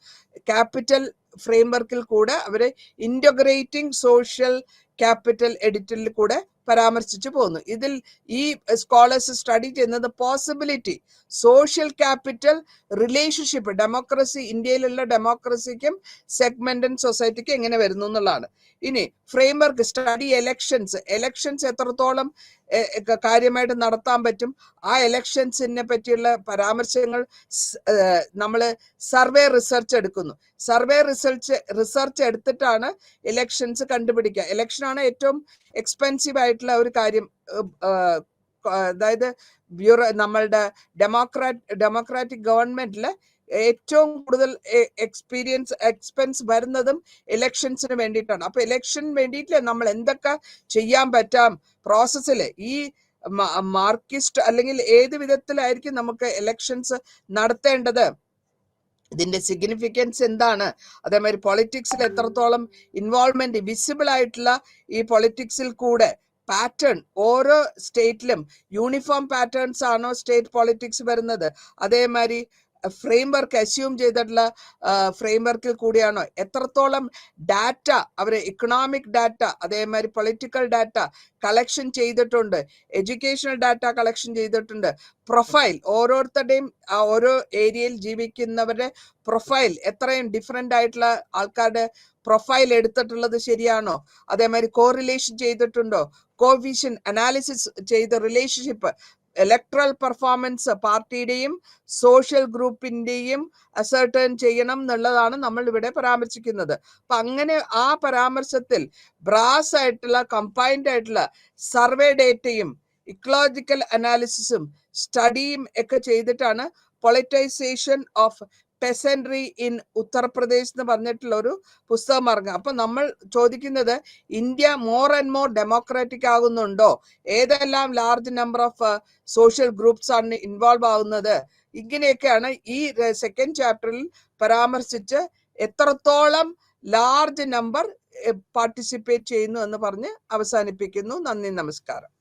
ക്യാപിറ്റൽ ഫ്രെയിംവർക്കിൽ കൂടെ അവര് ഇന്റഗ്രേറ്റിംഗ് സോഷ്യൽ ക്യാപിറ്റൽ എഡിറ്ററിൽ കൂടെ പരാമർശിച്ചു പോകുന്നു. ഇതിൽ ഈ സ്കോളേഴ്സ് സ്റ്റഡി ചെയ്യുന്നത് possibility, social capital relationship, democracy, ഇന്ത്യയിലുള്ള ഡെമോക്രസിക്കും സെഗ്മെന്റ് ആൻഡ് സൊസൈറ്റിക്കും എങ്ങനെ വരുന്നു എന്നുള്ളതാണ്. ഇനി ഫ്രെയിംവർക്ക് സ്റ്റഡി എലക്ഷൻസ് എത്രത്തോളം കാര്യമായിട്ട് നടത്താൻ പറ്റും, ആ എലക്ഷൻസിനെ പറ്റിയുള്ള പരാമർശങ്ങൾ നമ്മൾ സർവേ റിസർച്ച് എടുക്കുന്നു. സർവേ റിസർച്ച് എടുത്തിട്ടാണ് ഇലക്ഷൻസ് കണ്ടുപിടിക്കുക. ഇലക്ഷനാണ് ഏറ്റവും എക്സ്പെൻസീവ് ആയിട്ടുള്ള ഒരു കാര്യം. അതായത് നമ്മളുടെ ഡെമോക്രാറ്റിക് ഗവൺമെന്റില് ഏറ്റവും കൂടുതൽ എക്സ്പെൻസ് വരുന്നതും ഇലക്ഷൻസിന് വേണ്ടിയിട്ടാണ്. അപ്പൊ ഇലക്ഷൻ വേണ്ടിയിട്ട് നമ്മൾ എന്തൊക്കെ ചെയ്യാൻ പറ്റാം പ്രോസസ്സില്, ഈ മാർക്സിസ്റ്റ് അല്ലെങ്കിൽ ഏത് വിധത്തിലായിരിക്കും നമുക്ക് ഇലക്ഷൻസ് നടത്തേണ്ടത്, ഇതിന്റെ സിഗ്നിഫിക്കൻസ് എന്താണ്, അതേമാതിരി പൊളിറ്റിക്സിൽ എത്രത്തോളം ഇൻവോൾവ്മെന്റ് വിസിബിൾ ആയിട്ടുള്ള ഈ പൊളിറ്റിക്സിൽ കൂടെ പാറ്റേൺ ഓരോ സ്റ്റേറ്റിലും യൂണിഫോം പാറ്റേൺസ് ആണോ സ്റ്റേറ്റ് പൊളിറ്റിക്സ് വരുന്നത്, അതേമാതിരി ഫ്രെയിംവർക്ക് അസ്യൂം ചെയ്തിട്ടുള്ള ഫ്രെയിംവർക്കിൽ കൂടിയാണോ, എത്രത്തോളം ഡാറ്റ അവർ ഇക്കണോമിക് ഡാറ്റ അതേമാതിരി പൊളിറ്റിക്കൽ ഡാറ്റ കളക്ഷൻ ചെയ്തിട്ടുണ്ട്, എഡ്യൂക്കേഷണൽ ഡാറ്റ കളക്ഷൻ ചെയ്തിട്ടുണ്ട്, പ്രൊഫൈൽ ഓരോരുത്തരുടെയും ഓരോ ഏരിയയിൽ ജീവിക്കുന്നവരുടെ പ്രൊഫൈൽ എത്രയും ഡിഫറെന്റ് ആയിട്ടുള്ള ആൾക്കാരുടെ പ്രൊഫൈൽ എടുത്തിട്ടുള്ളത് ശരിയാണോ, അതേമാതിരി കോറിലേഷൻ ചെയ്തിട്ടുണ്ടോ, കോവിഷൻ അനാലിസിസ് ചെയ്ത റിലേഷൻഷിപ്പ് ഇലക്ട്രൽ പെർഫോമൻസ് പാർട്ടിയുടെയും സോഷ്യൽ ഗ്രൂപ്പിന്റെയും അസർട്ടേൺ ചെയ്യണം എന്നുള്ളതാണ് നമ്മൾ ഇവിടെ പരാമർശിക്കുന്നത്. അപ്പൊ അങ്ങനെ ആ പരാമർശത്തിൽ ബ്രാസ് ആയിട്ടുള്ള കമ്പൈൻഡ് ആയിട്ടുള്ള സർവേ ഡേറ്റയും ഇക്കോളജിക്കൽ അനാലിസിസും സ്റ്റഡിയും ഒക്കെ ചെയ്തിട്ടാണ് politicisation of peasantry in Uttar Pradesh എന്ന് പറഞ്ഞിട്ടുള്ള ഒരു പുസ്തകം ഇറങ്ങുക. അപ്പൊ നമ്മൾ ചോദിക്കുന്നത്, India more and more democratic ആകുന്നുണ്ടോ? ഏതെല്ലാം large number of social groups ആണ് ഇൻവോൾവ് ആവുന്നത്? ഇങ്ങനെയൊക്കെയാണ് ഈ സെക്കൻഡ് ചാപ്റ്ററിൽ പരാമർശിച്ച് എത്രത്തോളം ലാർജ് നമ്പർ പാർട്ടിസിപ്പേറ്റ് ചെയ്യുന്നു എന്ന് പറഞ്ഞ് അവസാനിപ്പിക്കുന്നു. നന്ദി, നമസ്കാരം.